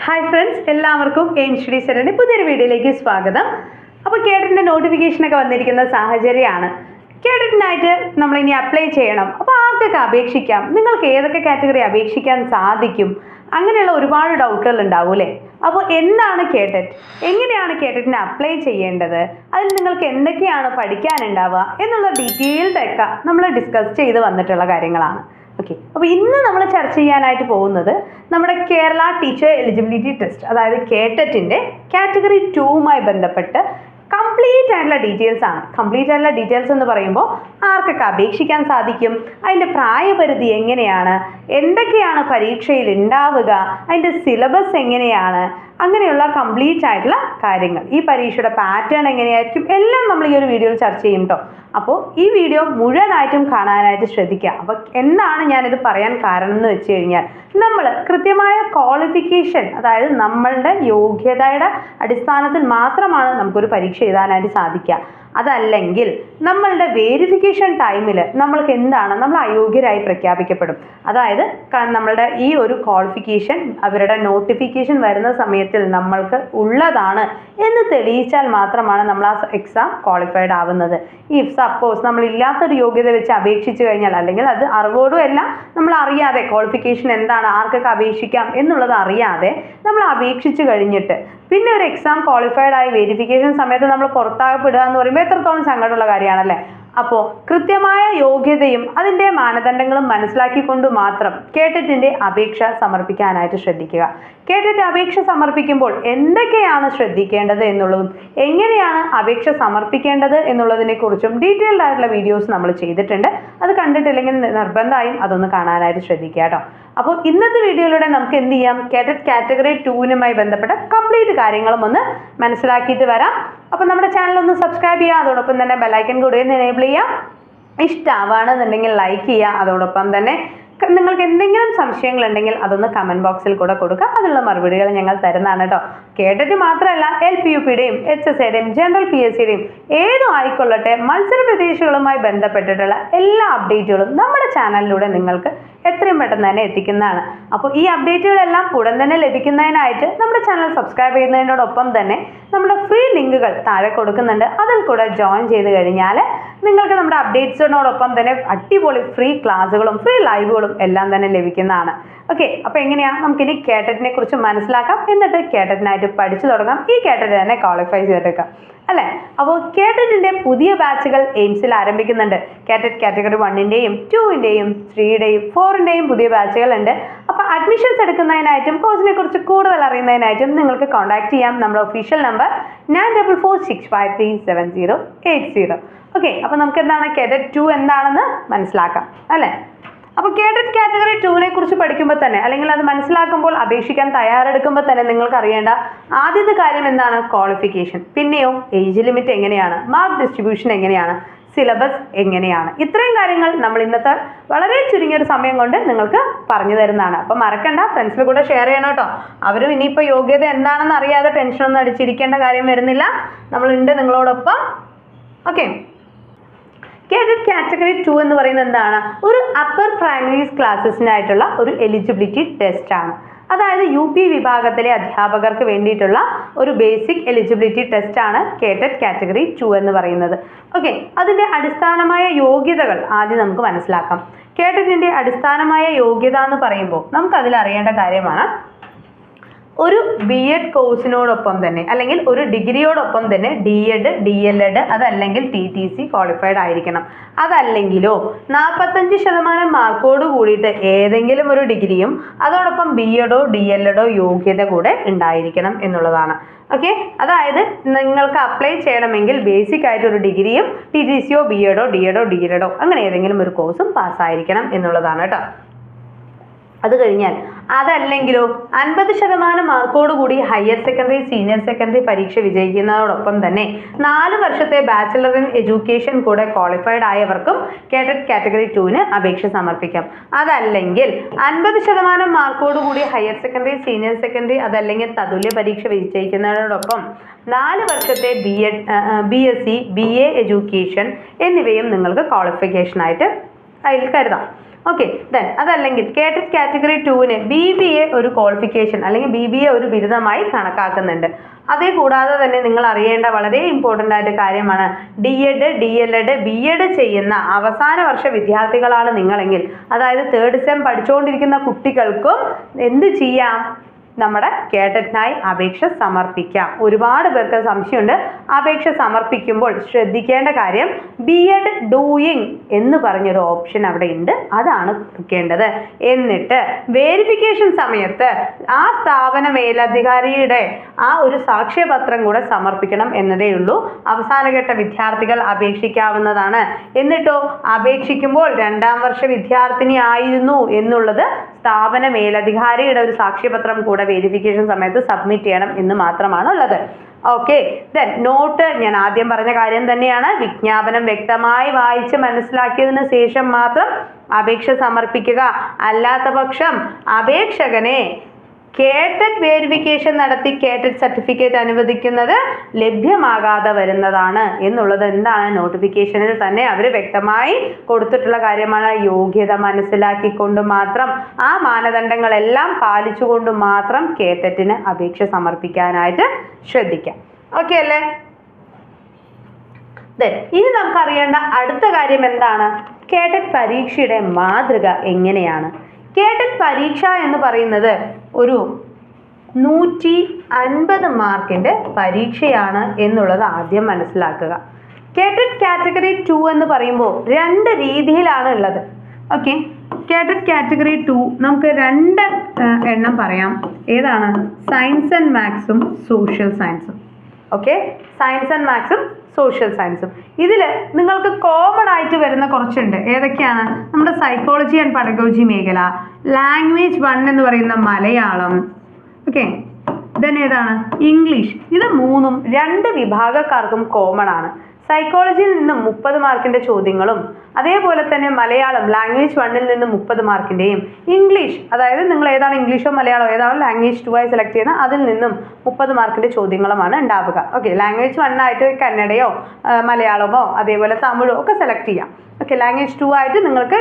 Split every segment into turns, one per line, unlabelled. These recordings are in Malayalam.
ഹായ് ഫ്രണ്ട്സ്, എല്ലാവർക്കും എയിം സ്റ്റഡീസ് സെന്ററിന്റെ പുതിയൊരു വീഡിയോയിലേക്ക് സ്വാഗതം. അപ്പോൾ കേഡറ്റിന്റെ നോട്ടിഫിക്കേഷനൊക്കെ വന്നിരിക്കുന്ന സാഹചര്യമാണ്. കേഡറ്റിനായിട്ട് നമ്മളിനി അപ്ലൈ ചെയ്യണം. അപ്പോൾ ആർക്കൊക്കെ അപേക്ഷിക്കാം, നിങ്ങൾക്ക് ഏതൊക്കെ കാറ്റഗറി അപേക്ഷിക്കാൻ സാധിക്കും, അങ്ങനെയുള്ള ഒരുപാട് ഡൗട്ടുകൾ ഉണ്ടാവും അല്ലേ. അപ്പോൾ എന്താണ് കേഡറ്റ്, എങ്ങനെയാണ് കേഡറ്റിന് അപ്ലൈ ചെയ്യേണ്ടത്, അതിൽ നിങ്ങൾക്ക് എന്തൊക്കെയാണ് പഠിക്കാനുണ്ടാവുക എന്നുള്ള ഡീറ്റെയിൽഡൊക്കെ നമ്മൾ ഡിസ്കസ് ചെയ്ത് വന്നിട്ടുള്ള കാര്യങ്ങളാണ്. ഓക്കെ, അപ്പോൾ ഇന്ന് നമ്മൾ ചർച്ച ചെയ്യാനായിട്ട് പോകുന്നത് നമ്മുടെ കേരള ടീച്ചർ എലിജിബിലിറ്റി ടെസ്റ്റ്, അതായത് കേട്ടറ്റിൻ്റെ കാറ്റഗറി 2മായി ബന്ധപ്പെട്ട് കംപ്ലീറ്റ് ആയിട്ടുള്ള ഡീറ്റെയിൽസ് ആണ്. കംപ്ലീറ്റ് ആയിട്ടുള്ള ഡീറ്റെയിൽസ് എന്ന് പറയുമ്പോൾ ആർക്കൊക്കെ അപേക്ഷിക്കാൻ സാധിക്കും, അതിൻ്റെ പ്രായപരിധി എങ്ങനെയാണ്, എന്തൊക്കെയാണ് പരീക്ഷയിൽ ഉണ്ടാവുക, അതിൻ്റെ സിലബസ് എങ്ങനെയാണ്, അങ്ങനെയുള്ള കംപ്ലീറ്റ് ആയിട്ടുള്ള കാര്യങ്ങൾ, ഈ പരീക്ഷയുടെ പാറ്റേൺ എങ്ങനെയായിരിക്കും, എല്ലാം നമ്മൾ ഈ ഒരു വീഡിയോയിൽ ചർച്ച ചെയ്യും കേട്ടോ. അപ്പോൾ ഈ വീഡിയോ മുഴുവനായിട്ടും കാണാനായിട്ട് ശ്രദ്ധിക്കുക. അപ്പോൾ എന്താണ് ഞാനിത് പറയാൻ കാരണം എന്ന് വെച്ച് കഴിഞ്ഞാൽ, നമ്മൾ കൃത്യമായ ക്വാളിഫിക്കേഷൻ, അതായത് നമ്മളുടെ യോഗ്യതയുടെ അടിസ്ഥാനത്തിൽ മാത്രമാണ് നമുക്കൊരു പരീക്ഷ എഴുതാനായിട്ട് സാധിക്കുക. അതല്ലെങ്കിൽ നമ്മളുടെ വേരിഫിക്കേഷൻ ടൈമിൽ നമ്മൾക്ക് എന്താണ്, നമ്മൾ അയോഗ്യരായി പ്രഖ്യാപിക്കപ്പെടും. അതായത് നമ്മളുടെ ഈ ഒരു ക്വാളിഫിക്കേഷൻ അവരുടെ നോട്ടിഫിക്കേഷൻ വരുന്ന സമയത്തിൽ നമ്മൾക്ക് ഉള്ളതാണ് എന്ന് തെളിയിച്ചാൽ മാത്രമാണ് നമ്മൾ ആ എക്സാം ക്വാളിഫൈഡ് ആവുന്നത്. ഇഫ് സപ്പോസ് നമ്മൾ ഇല്ലാത്തൊരു യോഗ്യത വെച്ച് അപേക്ഷിച്ച് കഴിഞ്ഞാൽ, അല്ലെങ്കിൽ അത് അറിവോടും എല്ലാം നമ്മൾ അറിയാതെ ക്വാളിഫിക്കേഷൻ എന്താണ്, ആർക്കൊക്കെ അപേക്ഷിക്കാം എന്നുള്ളത് അറിയാതെ നമ്മൾ അപേക്ഷിച്ച് കഴിഞ്ഞിട്ട് പിന്നെ ഒരു എക്സാം ക്വാളിഫൈഡ് ആയി വെരിഫിക്കേഷൻ സമയത്ത് നമ്മൾ പുറത്താക്കപ്പെടുക എന്ന് പറയുമ്പോൾ എത്രത്തോളം സങ്കടമുള്ള കാര്യമാണല്ലേ. അപ്പോൾ കൃത്യമായ യോഗ്യതയും അതിൻ്റെ മാനദണ്ഡങ്ങളും മനസ്സിലാക്കിക്കൊണ്ട് മാത്രം കേട്ടറ്റിൻ്റെ അപേക്ഷ സമർപ്പിക്കാനായിട്ട് ശ്രദ്ധിക്കുക. കേട്ടറ്റ് അപേക്ഷ സമർപ്പിക്കുമ്പോൾ എന്തൊക്കെയാണ് ശ്രദ്ധിക്കേണ്ടത് എന്നുള്ളതും എങ്ങനെയാണ് അപേക്ഷ സമർപ്പിക്കേണ്ടത് എന്നുള്ളതിനെക്കുറിച്ചും ഡീറ്റെയിൽഡ് ആയിട്ടുള്ള വീഡിയോസ് നമ്മൾ ചെയ്തിട്ടുണ്ട്. അത് കണ്ടിട്ടില്ലെങ്കിൽ നിർബന്ധമായും അതൊന്ന് കാണാനായിട്ട് ശ്രദ്ധിക്കുക കേട്ടോ. അപ്പോൾ ഇന്നത്തെ വീഡിയോയിലൂടെ നമുക്ക് എന്ത് ചെയ്യാം, കേട്ടറ്റ് കാറ്റഗറി 2നുമായി ബന്ധപ്പെട്ട കംപ്ലീറ്റ് കാര്യങ്ങളും ഒന്ന് മനസ്സിലാക്കിയിട്ട് വരാം. അപ്പോൾ നമ്മുടെ ചാനൽ ഒന്ന് സബ്സ്ക്രൈബ് ചെയ്യുക, അതോടൊപ്പം തന്നെ ബെല്ലൈക്കൺ കൂടി ഒന്ന് എനേബിൾ ചെയ്യുക. ഇഷ്ടമാണെന്നുണ്ടെങ്കിൽ ലൈക്ക് ചെയ്യുക. അതോടൊപ്പം തന്നെ നിങ്ങൾക്ക് എന്തെങ്കിലും സംശയങ്ങളുണ്ടെങ്കിൽ അതൊന്ന് കമൻറ്റ് ബോക്സിൽ കൂടെ കൊടുക്കുക, അതിനുള്ള മറുപടികൾ ഞങ്ങൾ തരുന്നതാണ് കേട്ടോ. കേട്ടിട്ട് മാത്രമല്ല LPUPയുടെയും HSAയുടെയും ജനറൽ PSCയുടെയും ഏതും ആയിക്കൊള്ളട്ടെ, മത്സര പരീക്ഷകളുമായി ബന്ധപ്പെട്ടിട്ടുള്ള എല്ലാ അപ്ഡേറ്റുകളും നമ്മുടെ ചാനലിലൂടെ നിങ്ങൾക്ക് എത്രയും പെട്ടെന്ന് തന്നെ എത്തിക്കുന്നതാണ്. അപ്പോൾ ഈ അപ്ഡേറ്റുകളെല്ലാം ഉടൻ തന്നെ ലഭിക്കുന്നതിനായിട്ട് നമ്മുടെ ചാനൽ സബ്സ്ക്രൈബ് ചെയ്യുന്നതിനോടൊപ്പം തന്നെ നമ്മുടെ ഫ്രീ ലിങ്കുകൾ താഴെ കൊടുക്കുന്നുണ്ട്. അതിൽ കൂടെ ജോയിൻ ചെയ്ത് കഴിഞ്ഞാൽ നിങ്ങൾക്ക് നമ്മുടെ അപ്ഡേറ്റ്സിനോടൊപ്പം തന്നെ അടിപൊളി ഫ്രീ ക്ലാസ്സുകളും ഫ്രീ ലൈവുകളും എല്ലാം തന്നെ ലഭിക്കുന്നതാണ്. ഓക്കെ, അപ്പോൾ എങ്ങനെയാണ് നമുക്കിനി കേട്ടറ്റിനെ കുറിച്ച് മനസ്സിലാക്കാം, എന്നിട്ട് കേട്ടറ്റിനായിട്ട് പഠിച്ചു തുടങ്ങാം, ഈ കേട്ടറ്റ് തന്നെ ക്വാളിഫൈ ചെയ്തെടുക്കാം അല്ലേ. അപ്പോൾ കേട്ടറ്റിൻ്റെ പുതിയ ബാച്ചുകൾ എയിംസിൽ ആരംഭിക്കുന്നുണ്ട്. കേട്ടറ്റ് കാറ്റഗറി 1ൻ്റെയും 2ൻ്റെയും 3യുടെയും 4ൻ്റെയും പുതിയ ബാച്ചുകളുണ്ട്. അപ്പോൾ അഡ്മിഷൻസ് എടുക്കുന്നതിനായിട്ടും കോഴ്സിനെ കുറിച്ച് കൂടുതൽ അറിയുന്നതിനായിട്ടും നിങ്ങൾക്ക് കോൺടാക്ട് ചെയ്യാം. നമ്മുടെ ഒഫീഷ്യൽ നമ്പർ 9446537080. ഓക്കെ, അപ്പോൾ നമുക്ക് എന്താണ് കേട്ടറ്റ് 2 എന്താണെന്ന് മനസ്സിലാക്കാം അല്ലേ. അപ്പോൾ കേട്ടറ്റ് കാറ്റഗറി 2നെ കുറിച്ച് പഠിക്കുമ്പോൾ തന്നെ, അല്ലെങ്കിൽ അത് മനസ്സിലാക്കുമ്പോൾ, അപേക്ഷിക്കാൻ തയ്യാറെടുക്കുമ്പോൾ തന്നെ നിങ്ങൾക്ക് അറിയേണ്ട ആദ്യത്തെ കാര്യം എന്താണ്, ക്വാളിഫിക്കേഷൻ. പിന്നെയോ ഏജ് ലിമിറ്റ് എങ്ങനെയാണ്, മാർക്ക് ഡിസ്ട്രിബ്യൂഷൻ എങ്ങനെയാണ്, സിലബസ് എങ്ങനെയാണ്. ഇത്രയും കാര്യങ്ങൾ നമ്മൾ ഇന്നത്തെ വളരെ ചുരുങ്ങിയൊരു സമയം കൊണ്ട് നിങ്ങൾക്ക് പറഞ്ഞു തരുന്നതാണ്. അപ്പോൾ മറക്കണ്ട, ഫ്രണ്ട്സിൽ കൂടെ ഷെയർ ചെയ്യണം കേട്ടോ. അവരും ഇനിയിപ്പോൾ യോഗ്യത എന്താണെന്ന് അറിയാതെ ടെൻഷനൊന്നും അടിച്ചിരിക്കേണ്ട കാര്യം വരുന്നില്ല, നമ്മളുണ്ട് നിങ്ങളോടൊപ്പം. ഓക്കെ, കേട്ടറ്റ് കാറ്റഗറി 2 എന്ന് പറയുന്നത് എന്താണ്, ഒരു അപ്പർ പ്രൈമറി ക്ലാസ്സസിനായിട്ടുള്ള ഒരു എലിജിബിലിറ്റി ടെസ്റ്റ് ആണ്. അതായത് UP വിഭാഗത്തിലെ അധ്യാപകർക്ക് വേണ്ടിയിട്ടുള്ള ഒരു ബേസിക് എലിജിബിലിറ്റി ടെസ്റ്റ് ആണ് കേട്ടറ്റ് കാറ്റഗറി 2 എന്ന് പറയുന്നത്. ഓക്കെ, അതിൻ്റെ അടിസ്ഥാനമായ യോഗ്യതകൾ ആദ്യം നമുക്ക് മനസ്സിലാക്കാം. കേട്ടറ്റിൻ്റെ അടിസ്ഥാനമായ യോഗ്യത എന്ന് പറയുമ്പോൾ നമുക്കതിൽ അറിയേണ്ട കാര്യമാണ്, ഒരു BEd കോഴ്സിനോടൊപ്പം തന്നെ, അല്ലെങ്കിൽ ഒരു ഡിഗ്രിയോടൊപ്പം തന്നെ DEd DLEd അതല്ലെങ്കിൽ TTC ക്വാളിഫൈഡ് ആയിരിക്കണം. അതല്ലെങ്കിലോ 45% മാർക്കോട് കൂടിയിട്ട് ഏതെങ്കിലും ഒരു ഡിഗ്രിയും അതോടൊപ്പം BEdോ DLEdോ യോഗ്യത കൂടെ ഉണ്ടായിരിക്കണം എന്നുള്ളതാണ്. ഓക്കെ, അതായത് നിങ്ങൾക്ക് അപ്ലൈ ചെയ്യണമെങ്കിൽ ബേസിക് ആയിട്ട് ഒരു ഡിഗ്രിയും TTCയോ BEdോ DEdോ DLEdോ അങ്ങനെ ഏതെങ്കിലും ഒരു കോഴ്സും പാസ്സായിരിക്കണം എന്നുള്ളതാണ് കേട്ടോ. അത് കഴിഞ്ഞാൽ അതല്ലെങ്കിലോ 50% മാർക്കോട് കൂടി ഹയർ സെക്കൻഡറി സീനിയർ സെക്കൻഡറി പരീക്ഷ വിജയിക്കുന്നതോടൊപ്പം തന്നെ 4 വർഷത്തെ ബാച്ചിലർ ഇൻ എഡ്യൂക്കേഷൻ കൂടെ ക്വാളിഫൈഡ് ആയവർക്കും കേട്ടറ്റ് കാറ്റഗറി 2ന് അപേക്ഷ സമർപ്പിക്കാം. അതല്ലെങ്കിൽ 50% മാർക്കോട് കൂടി ഹയർ സെക്കൻഡറി സീനിയർ സെക്കൻഡറി അതല്ലെങ്കിൽ തതുല്യ പരീക്ഷ വിജയിക്കുന്നതോടൊപ്പം 4 വർഷത്തെ BSc BA എഡ്യൂക്കേഷൻ എന്നിവയും നിങ്ങൾക്ക് ക്വാളിഫിക്കേഷനായിട്ട് അതിൽ കരുതാം. ഓക്കെ. ദെൻ അതല്ലെങ്കിൽ കേട്ടറ്റ് കാറ്റഗറി 2-ന് BBA ഒരു ക്വാളിഫിക്കേഷൻ അല്ലെങ്കിൽ BBA ഒരു ബിരുദമായി കണക്കാക്കുന്നുണ്ട്. അതേ കൂടാതെ തന്നെ നിങ്ങൾ അറിയേണ്ട വളരെ ഇമ്പോർട്ടൻ്റ് ആയിട്ട് കാര്യമാണ് DED DLED BEd ചെയ്യുന്ന അവസാന വർഷ വിദ്യാർത്ഥികളാണ് നിങ്ങളെങ്കിൽ, അതായത് 3rd സെം പഠിച്ചുകൊണ്ടിരിക്കുന്ന കുട്ടികൾക്കും എന്ത് ചെയ്യാം, നമ്മുടെ കേട്ടറ്റിനായി അപേക്ഷ സമർപ്പിക്കാം. ഒരുപാട് പേർക്ക് സംശയമുണ്ട്. അപേക്ഷ സമർപ്പിക്കുമ്പോൾ ശ്രദ്ധിക്കേണ്ട കാര്യം BEd ഡൂയിങ് എന്ന് പറഞ്ഞൊരു ഓപ്ഷൻ അവിടെ ഉണ്ട്, അതാണ് കൊടുക്കേണ്ടത്. എന്നിട്ട് വേരിഫിക്കേഷൻ സമയത്ത് ആ സ്ഥാപന മേലധികാരിയുടെ ആ ഒരു സാക്ഷ്യപത്രം കൂടെ സമർപ്പിക്കണം എന്നതേ ഉള്ളൂ. അവസാനഘട്ട വിദ്യാർത്ഥികൾ അപേക്ഷിക്കാവുന്നതാണ്. എന്നിട്ടോ അപേക്ഷിക്കുമ്പോൾ 2ാം വർഷ വിദ്യാർത്ഥിനി ആയിരുന്നു എന്നുള്ളത് സ്ഥാപന മേലധികാരിയുടെ ഒരു സാക്ഷ്യപത്രം കൂടെ വെരിഫിക്കേഷൻ സമയത്ത് സബ്മിറ്റ് ചെയ്യണം എന്ന് മാത്രമാണ് ഉള്ളത്. ഓക്കെ. ദെൻ നോട്ട് ഞാൻ ആദ്യം പറഞ്ഞ കാര്യം തന്നെയാണ്. വിജ്ഞാപനം വ്യക്തമായി വായിച്ച് മനസ്സിലാക്കിയതിന് ശേഷം മാത്രം അപേക്ഷ സമർപ്പിക്കുക. അല്ലാത്ത പക്ഷം അപേക്ഷകനെ കേട്ടറ്റ് വേരിഫിക്കേഷൻ നടത്തി കേട്ടറ്റ് സർട്ടിഫിക്കറ്റ് അനുവദിക്കുന്നത് ലഭ്യമാകാതെ വരുന്നതാണ് എന്നുള്ളത് എന്താണ് നോട്ടിഫിക്കേഷനിൽ തന്നെ അവർ വ്യക്തമായി കൊടുത്തിട്ടുള്ള കാര്യമാണ്. യോഗ്യത മനസ്സിലാക്കിക്കൊണ്ട് മാത്രം ആ മാനദണ്ഡങ്ങളെല്ലാം പാലിച്ചുകൊണ്ട് മാത്രം കേട്ടറ്റിന് അപേക്ഷ സമർപ്പിക്കാനായിട്ട് ശ്രദ്ധിക്കാം. ഓക്കെ അല്ലേ? ഇനി നമുക്കറിയേണ്ട അടുത്ത കാര്യം എന്താണ്, കേട്ടറ്റ് പരീക്ഷയുടെ മാതൃക എങ്ങനെയാണ്. കേട്ടറ്റ് പരീക്ഷ എന്ന് പറയുന്നത് ഒരു 150 മാർക്കിൻ്റെ പരീക്ഷയാണ് എന്നുള്ളത് ആദ്യം മനസ്സിലാക്കുക. കേട്ടറ്റ് കാറ്റഗറി 2 എന്ന് പറയുമ്പോൾ 2 രീതിയിലാണ് ഉള്ളത്. ഓക്കെ. കേട്ടറ്റ് കാറ്റഗറി 2 നമുക്ക് 2 എണ്ണം പറയാം. ഏതാണ്? സയൻസ് ആൻഡ് മാത്സും സോഷ്യൽ സയൻസും. ഓക്കെ. സയൻസ് ആൻഡ് മാത്സും സോഷ്യൽ സയൻസും. ഇതിൽ നിങ്ങൾക്ക് കോമൺ ആയിട്ട് വരുന്ന കുറച്ചുണ്ട്. ഏതൊക്കെയാണ്? നമ്മുടെ സൈക്കോളജി ആൻഡ് പെഡഗോജി മേഖല, ലാംഗ്വേജ് 1 എന്ന് പറയുന്ന മലയാളം, ഓക്കെ. ദെൻ ഏതാണ്? ഇംഗ്ലീഷ്. ഇത് 3ഉം 2 വിഭാഗക്കാർക്കും കോമൺ ആണ്. സൈക്കോളജിയിൽ നിന്നും 30 മാർക്കിൻ്റെ ചോദ്യങ്ങളും അതേപോലെ തന്നെ മലയാളം ലാംഗ്വേജ് 1-ൽ നിന്നും 30 മാർക്കിൻ്റെയും, ഇംഗ്ലീഷ് അതായത് നിങ്ങൾ ഏതാണ് ഇംഗ്ലീഷോ മലയാളമോ ഏതാണോ ലാംഗ്വേജ് 2 ആയി സെലക്ട് ചെയ്യുന്നത് അതിൽ നിന്നും 30 മാർക്കിൻ്റെ ചോദ്യങ്ങളുമാണ് ഉണ്ടാവുക. ഓക്കെ. ലാംഗ്വേജ് 1 ആയിട്ട് കന്നഡയോ മലയാളമോ അതേപോലെ തമിഴോ ഒക്കെ സെലക്ട് ചെയ്യാം. ഓക്കെ. ലാംഗ്വേജ് 2 ആയിട്ട് നിങ്ങൾക്ക്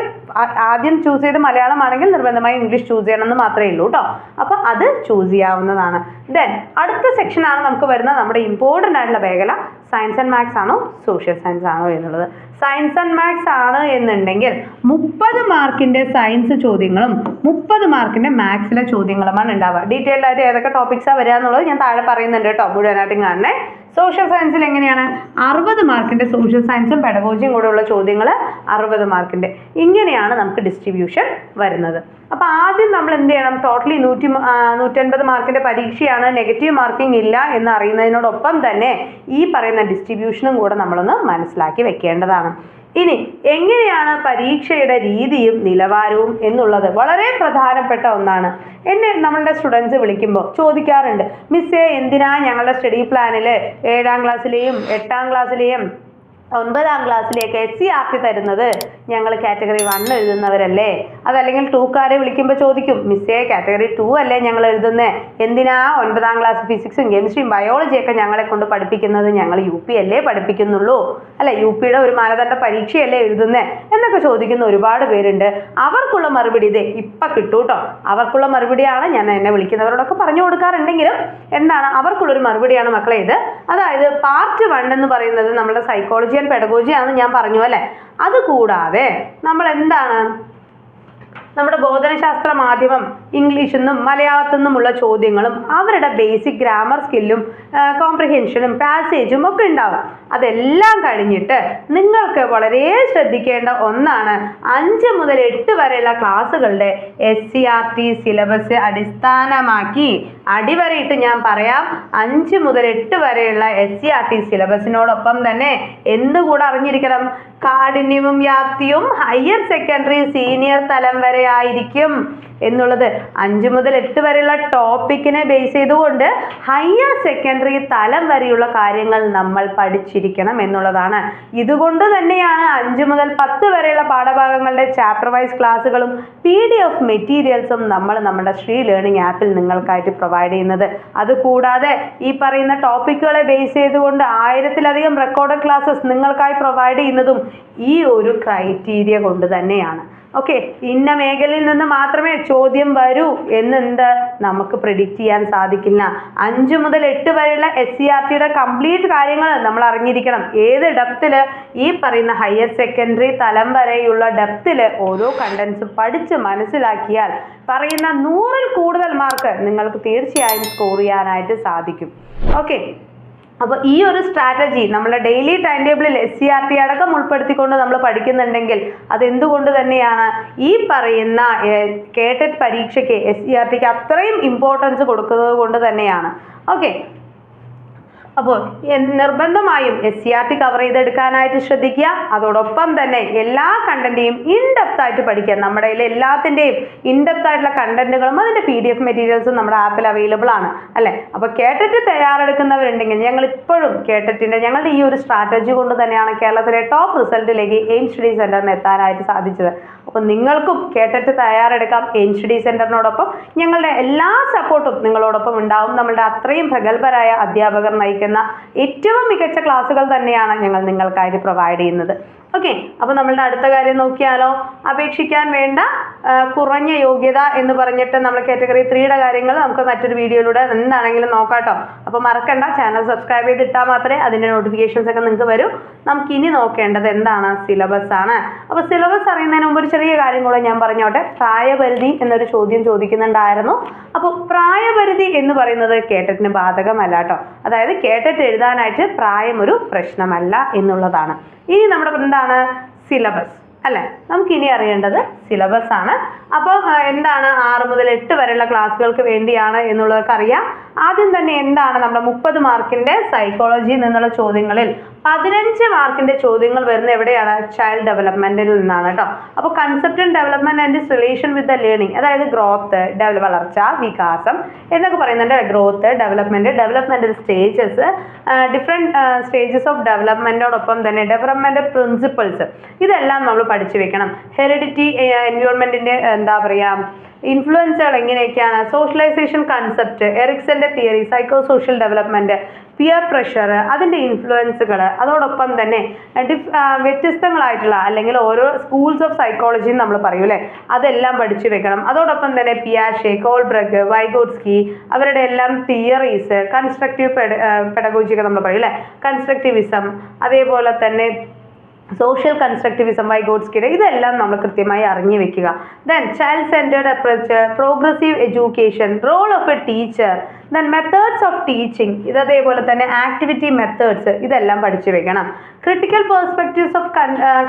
ആദ്യം ചൂസ് ചെയ്ത് മലയാളമാണെങ്കിൽ നിർബന്ധമായി ഇംഗ്ലീഷ് ചൂസ് ചെയ്യണമെന്ന് മാത്രമേ ഉള്ളൂ കേട്ടോ. അപ്പോൾ അത് ചൂസ് ചെയ്യാവുന്നതാണ്. ദെൻ അടുത്ത സെക്ഷനാണ് നമുക്ക് വരുന്ന നമ്മുടെ ഇമ്പോർട്ടൻ്റ് ആയിട്ടുള്ള മേഖല സയൻസ് ആൻഡ് മാത്സ് ആണോ സോഷ്യൽ സയൻസ് ആണോ എന്നുള്ളത്. സയൻസ് ആൻഡ് മാത്സ് ആണ് എന്നുണ്ടെങ്കിൽ 30 മാർക്കിൻ്റെ സയൻസ് ചോദ്യങ്ങളും 30 മാർക്കിൻ്റെ മാത്സിലെ ചോദ്യങ്ങളുമാണ് ഉണ്ടാവുക. ഡീറ്റെയിൽഡ് ആയിട്ട് ഏതൊക്കെ ടോപ്പിക്സാണ് വരിക എന്നുള്ളത് ഞാൻ താഴെ പറയുന്നുണ്ട് കേട്ടോ, മുഴുവനായിട്ടും കാണണേ. സോഷ്യൽ സയൻസിൽ എങ്ങനെയാണ്? 60 മാർക്കിൻ്റെ സോഷ്യൽ സയൻസും പെഡഗോജിയും കൂടെ ഉള്ള ചോദ്യങ്ങൾ 60 മാർക്കിൻ്റെ. ഇങ്ങനെയാണ് നമുക്ക് ഡിസ്ട്രിബ്യൂഷൻ വരുന്നത്. അപ്പോൾ ആദ്യം നമ്മൾ എന്ത് ചെയ്യണം? ടോട്ടലി 150 മാർക്കിൻ്റെ പരീക്ഷയാണ്, നെഗറ്റീവ് മാർക്കിംഗ് ഇല്ല എന്ന് അറിയുന്നതിനോടൊപ്പം തന്നെ ഈ പറയുന്ന ഡിസ്ട്രിബ്യൂഷനും കൂടെ നമ്മളൊന്ന് മനസ്സിലാക്കി വെക്കേണ്ടതാണ്. ഇനി എങ്ങനെയാണ് പരീക്ഷയുടെ രീതിയും നിലവാരവും എന്നുള്ളത് വളരെ പ്രധാനപ്പെട്ട ഒന്നാണ്. എന്നെ നമ്മളുടെ സ്റ്റുഡൻസ് വിളിക്കുമ്പോൾ ചോദിക്കാറുണ്ട്, മിസ്സേ എന്തിനാ ഞങ്ങളുടെ സ്റ്റഡി പ്ലാനിൽ 7ാം ക്ലാസ്സിലെയും 8ാം ക്ലാസ്സിലെയും 9ാം ക്ലാസ്സിലേക്ക് SCERT തരുന്നത്? ഞങ്ങൾ കാറ്റഗറി 1 എഴുതുന്നവരല്ലേ? അതല്ലെങ്കിൽ 2കാരെ വിളിക്കുമ്പോൾ ചോദിക്കും, മിസ്സേ കാറ്റഗറി 2 അല്ലേ ഞങ്ങൾ എഴുതുന്നത്, എന്തിനാ 9ാം ക്ലാസ് ഫിസിക്സും കെമിസ്ട്രിയും ബയോളജിയൊക്കെ ഞങ്ങളെ കൊണ്ട് പഠിപ്പിക്കുന്നത്? ഞങ്ങൾ UP അല്ലേ പഠിപ്പിക്കുന്നുള്ളൂ, അല്ലെ UPയുടെ ഒരു മാനദണ്ഡ പരീക്ഷയല്ലേ എഴുതുന്നത് എന്നൊക്കെ ചോദിക്കുന്ന ഒരുപാട് പേരുണ്ട്. അവർക്കുള്ള മറുപടി ഇതേ ഇപ്പം കിട്ടൂ കേട്ടോ. അവർക്കുള്ള മറുപടിയാണ് ഞാൻ എന്നെ വിളിക്കുന്നവരോടൊക്കെ പറഞ്ഞു കൊടുക്കാറുണ്ടെങ്കിലും എന്താണ് അവർക്കുള്ളൊരു മറുപടിയാണ് മക്കളെ ഇത്. അതായത് പാർട്ട് 1 എന്ന് പറയുന്നത് നമ്മുടെ സൈക്കോളജി ആൻഡ് പെഡഗോജി ആണെന്ന് ഞാൻ പറഞ്ഞു അല്ലേ. അതുകൂടാതെ നമ്മൾ എന്താണ് നമ്മുടെ ബോധനശാസ്ത്ര മാധ്യമം ഇംഗ്ലീഷിൽ നിന്നും മലയാളത്തിൽ നിന്നുമുള്ള ചോദ്യങ്ങളും അവരുടെ ബേസിക് ഗ്രാമർ സ്കില്ലും കോംപ്രിഹെൻഷനും പാസേജും ഒക്കെ ഉണ്ടാവും. അതെല്ലാം കഴിഞ്ഞിട്ട് നിങ്ങൾക്ക് വളരെ ശ്രദ്ധിക്കേണ്ട ഒന്നാണ് 5 മുതൽ 8 വരെയുള്ള ക്ലാസ്സുകളുടെ SCERT സിലബസ് അടിസ്ഥാനമാക്കി അടിവരയിട്ട് ഞാൻ പറയാം, 5 മുതൽ 8 വരെയുള്ള SCERT സിലബസിനോടൊപ്പം തന്നെ എന്തുകൂടെ അറിഞ്ഞിരിക്കണം? കാഠിന്യവും വ്യാപ്തിയും ഹയർ സെക്കൻഡറി സീനിയർ തലം വരെ ആയിരിക്കും എന്നുള്ളത്. 5 മുതൽ 8 വരെയുള്ള ടോപ്പിക്കിനെ ബേസ് ചെയ്തുകൊണ്ട് ഹയർ സെക്കൻഡറി തലം വരെയുള്ള കാര്യങ്ങൾ നമ്മൾ പഠിച്ചിരിക്കണം എന്നുള്ളതാണ്. ഇതുകൊണ്ട് തന്നെയാണ് 5 മുതൽ 10 വരെയുള്ള പാഠഭാഗങ്ങളുടെ ചാപ്റ്റർ വൈസ് ക്ലാസ്സുകളും PDF മെറ്റീരിയൽസും നമ്മൾ നമ്മുടെ ശ്രീ ലേണിംഗ് ആപ്പിൽ നിങ്ങൾക്കായിട്ട് പ്രൊവൈഡ് ചെയ്യുന്നത്. അതുകൂടാതെ ഈ പറയുന്ന ടോപ്പിക്കുകളെ ബേസ് ചെയ്തുകൊണ്ട് 1000-ലധികം റെക്കോർഡഡ് ക്ലാസ്സസ് നിങ്ങൾക്കായി പ്രൊവൈഡ് ചെയ്യുന്നതും ഈ ഒരു ക്രൈറ്റീരിയ കൊണ്ട് തന്നെയാണ്. ഓക്കെ, ഇന്ന മേഖലയിൽ നിന്ന് മാത്രമേ ചോദ്യം വരൂ എന്നെന്ത് നമുക്ക് പ്രിഡിക്റ്റ് ചെയ്യാൻ സാധിക്കില്ല. 5 മുതൽ 8 വരെയുള്ള SCERTയുടെ കംപ്ലീറ്റ് കാര്യങ്ങൾ നമ്മൾ അറിഞ്ഞിരിക്കണം. ഏത് ഡെപ്തിൽ, ഈ പറയുന്ന ഹയർ സെക്കൻഡറി തലം വരെയുള്ള ഡെപ്തിൽ ഓരോ കണ്ടൻസും പഠിച്ച് മനസ്സിലാക്കിയാൽ പറയുന്ന 100-ൽ കൂടുതൽ മാർക്ക് നിങ്ങൾക്ക് തീർച്ചയായും സ്കോർ ചെയ്യാനായിട്ട് സാധിക്കും. ഓക്കെ, അപ്പോൾ ഈ ഒരു സ്ട്രാറ്റജി നമ്മുടെ ഡെയിലി ടൈം ടേബിളിൽ SCERT അടക്കം ഉൾപ്പെടുത്തിക്കൊണ്ട് നമ്മൾ പഠിക്കുന്നുണ്ടെങ്കിൽ അതെന്തുകൊണ്ട് തന്നെയാണ് ഈ പറയുന്ന കേട്ടറ്റ് പരീക്ഷയ്ക്ക് SCERTക്ക് അത്രയും ഇമ്പോർട്ടൻസ് കൊടുക്കുന്നത് കൊണ്ട് തന്നെയാണ്. ഓക്കെ, അപ്പോൾ നിർബന്ധമായും SCERT കവർ ചെയ്തെടുക്കാനായിട്ട് ശ്രദ്ധിക്കുക. അതോടൊപ്പം തന്നെ എല്ലാ കണ്ടന്റെയും ഇൻഡെപ്ത് ആയിട്ട് പഠിക്കുക. നമ്മുടെ കയ്യിൽ എല്ലാത്തിൻ്റെയും ഇൻഡെപ്ത് ആയിട്ടുള്ള കണ്ടന്റുകളും അതിൻ്റെ PDF മെറ്റീരിയൽസും നമ്മുടെ ആപ്പിൽ അവൈലബിൾ ആണ് അല്ലേ. അപ്പോൾ കേട്ടറ്റ് തയ്യാറെടുക്കുന്നവരുണ്ടെങ്കിൽ ഞങ്ങൾ ഇപ്പോഴും ഞങ്ങളുടെ ഈ ഒരു സ്ട്രാറ്റജി കൊണ്ട് തന്നെയാണ് കേരളത്തിലെ ടോപ്പ് റിസൾട്ടിലേക്ക് എയിം സ്റ്റഡി സെന്ററിന് എത്താനായിട്ട് സാധിച്ചത്. അപ്പോൾ നിങ്ങൾക്കും കേട്ടറ്റ് തയ്യാറെടുക്കാം. എയിം സ്റ്റഡി സെന്ററിനോടൊപ്പം ഞങ്ങളുടെ എല്ലാ സപ്പോർട്ടും നിങ്ങളോടൊപ്പം ഉണ്ടാവും. നമ്മളുടെ അത്രയും പ്രഗത്ഭരായ അധ്യാപകർ നയിക്കുന്ന ഏറ്റവും മികച്ച ക്ലാസ്സുകൾ തന്നെയാണ് ഞങ്ങൾ നിങ്ങൾക്കായിട്ട് പ്രൊവൈഡ് ചെയ്യുന്നത്. ഓക്കെ, അപ്പോൾ നമ്മളുടെ അടുത്ത കാര്യം നോക്കിയാലോ. അപേക്ഷിക്കാൻ വേണ്ട കുറഞ്ഞ യോഗ്യത എന്ന് പറഞ്ഞിട്ട് നമ്മൾ കാറ്റഗറി 3യുടെ കാര്യങ്ങൾ നമുക്ക് മറ്റൊരു വീഡിയോയിലൂടെ എന്താണെങ്കിലും നോക്കാട്ടോ. അപ്പോൾ മറക്കണ്ട, ചാനൽ സബ്സ്ക്രൈബ് ചെയ്തിട്ടാൽ മാത്രമേ അതിൻ്റെ നോട്ടിഫിക്കേഷൻസ് ഒക്കെ നിങ്ങൾക്ക് വരൂ. നമുക്കിനി നോക്കേണ്ടത് എന്താണ്? സിലബസ് ആണ്. അപ്പോൾ സിലബസ് അറിയുന്നതിന് മുമ്പ് ഒരു ചെറിയ കാര്യം കൂടെ ഞാൻ പറഞ്ഞോട്ടെ. പ്രായപരിധി എന്നൊരു ചോദ്യം ചോദിക്കുന്നുണ്ടായിരുന്നു. അപ്പോൾ പ്രായപരിധി എന്ന് പറയുന്നത് കേട്ടറ്റിന് ബാധകമല്ല കേട്ടോ. അതായത് കേട്ടറ്റ് എഴുതാനായിട്ട് പ്രായം ഒരു പ്രശ്നമല്ല എന്നുള്ളതാണ്. ഇനി നമ്മുടെ എന്താണ്? സിലബസ് അല്ലേ. നമുക്കിനി അറിയേണ്ടത് സിലബസ് ആണ്. അപ്പോൾ എന്താണ് 6 മുതൽ 8 വരെയുള്ള ക്ലാസ്സുകൾക്ക് വേണ്ടിയാണ് എന്നുള്ളതൊക്കെ അറിയാം. ആദ്യം തന്നെ എന്താണ് നമ്മുടെ 30 മാർക്കിൻ്റെ സൈക്കോളജിയിൽ നിന്നുള്ള ചോദ്യങ്ങളിൽ 15 മാർക്കിൻ്റെ ചോദ്യങ്ങൾ വരുന്ന എവിടെയാണ്? ചൈൽഡ് ഡെവലപ്മെൻറ്റിൽ നിന്നാണ് കേട്ടോ. അപ്പോൾ concept and development and its relation with the learning, അതായത് ഗ്രോത്ത്, വളർച്ച, വികാസം എന്നൊക്കെ പറയുന്നുണ്ട്. Growth, developmental stages, different stages of ഡെവലപ്മെൻറ്റോടൊപ്പം തന്നെ ഡെവലപ്മെൻറ്റ് പ്രിൻസിപ്പിൾസ്, ഇതെല്ലാം നമ്മൾ പഠിച്ചു വെക്കണം. ഹെറിഡിറ്റി, എൻവയോൺമെൻറ്റിൻ്റെ എന്താ പറയുക ഇൻഫ്ലുവൻസുകൾ എങ്ങനെയൊക്കെയാണ്, സോഷ്യലൈസേഷൻ കൺസെപ്റ്റ്, എറിക്സന്റെ theory, psycho social development, peer pressure, അതിൻ്റെ ഇൻഫ്ലുവൻസുകൾ, അതോടൊപ്പം തന്നെ വ്യത്യസ്തങ്ങളായിട്ടുള്ള അല്ലെങ്കിൽ ഓരോ സ്കൂൾസ് ഓഫ് സൈക്കോളജി നമ്മൾ പറയൂ അല്ലേ, അതെല്ലാം പഠിച്ചു വെക്കണം. അതോടൊപ്പം തന്നെ പിയാഷെ, കോൾബ്രഗ്, വൈഗോട്സ്കി, അവരുടെ എല്ലാം തിയറീസ്, കൺസ്ട്രക്റ്റീവ് പെഡഗോജി ഒക്കെ നമ്മൾ പറയും അല്ലേ, കൺസ്ട്രക്റ്റിവിസം, അതേപോലെ തന്നെ സോഷ്യൽ കൺസ്ട്രക്റ്റിവിസം, വൈഗോട്സ്കിയുടെ, ഇതെല്ലാം നമ്മൾ കൃത്യമായി അറിഞ്ഞു വെക്കുക. Then child centred approach, progressive education, role of a teacher, then methods of teaching, ഇതേപോലെ തന്നെ ആക്ടിവിറ്റി മെത്തേഡ്സ്, ഇതെല്ലാം പഠിച്ചു വെക്കണം. Critical perspectives of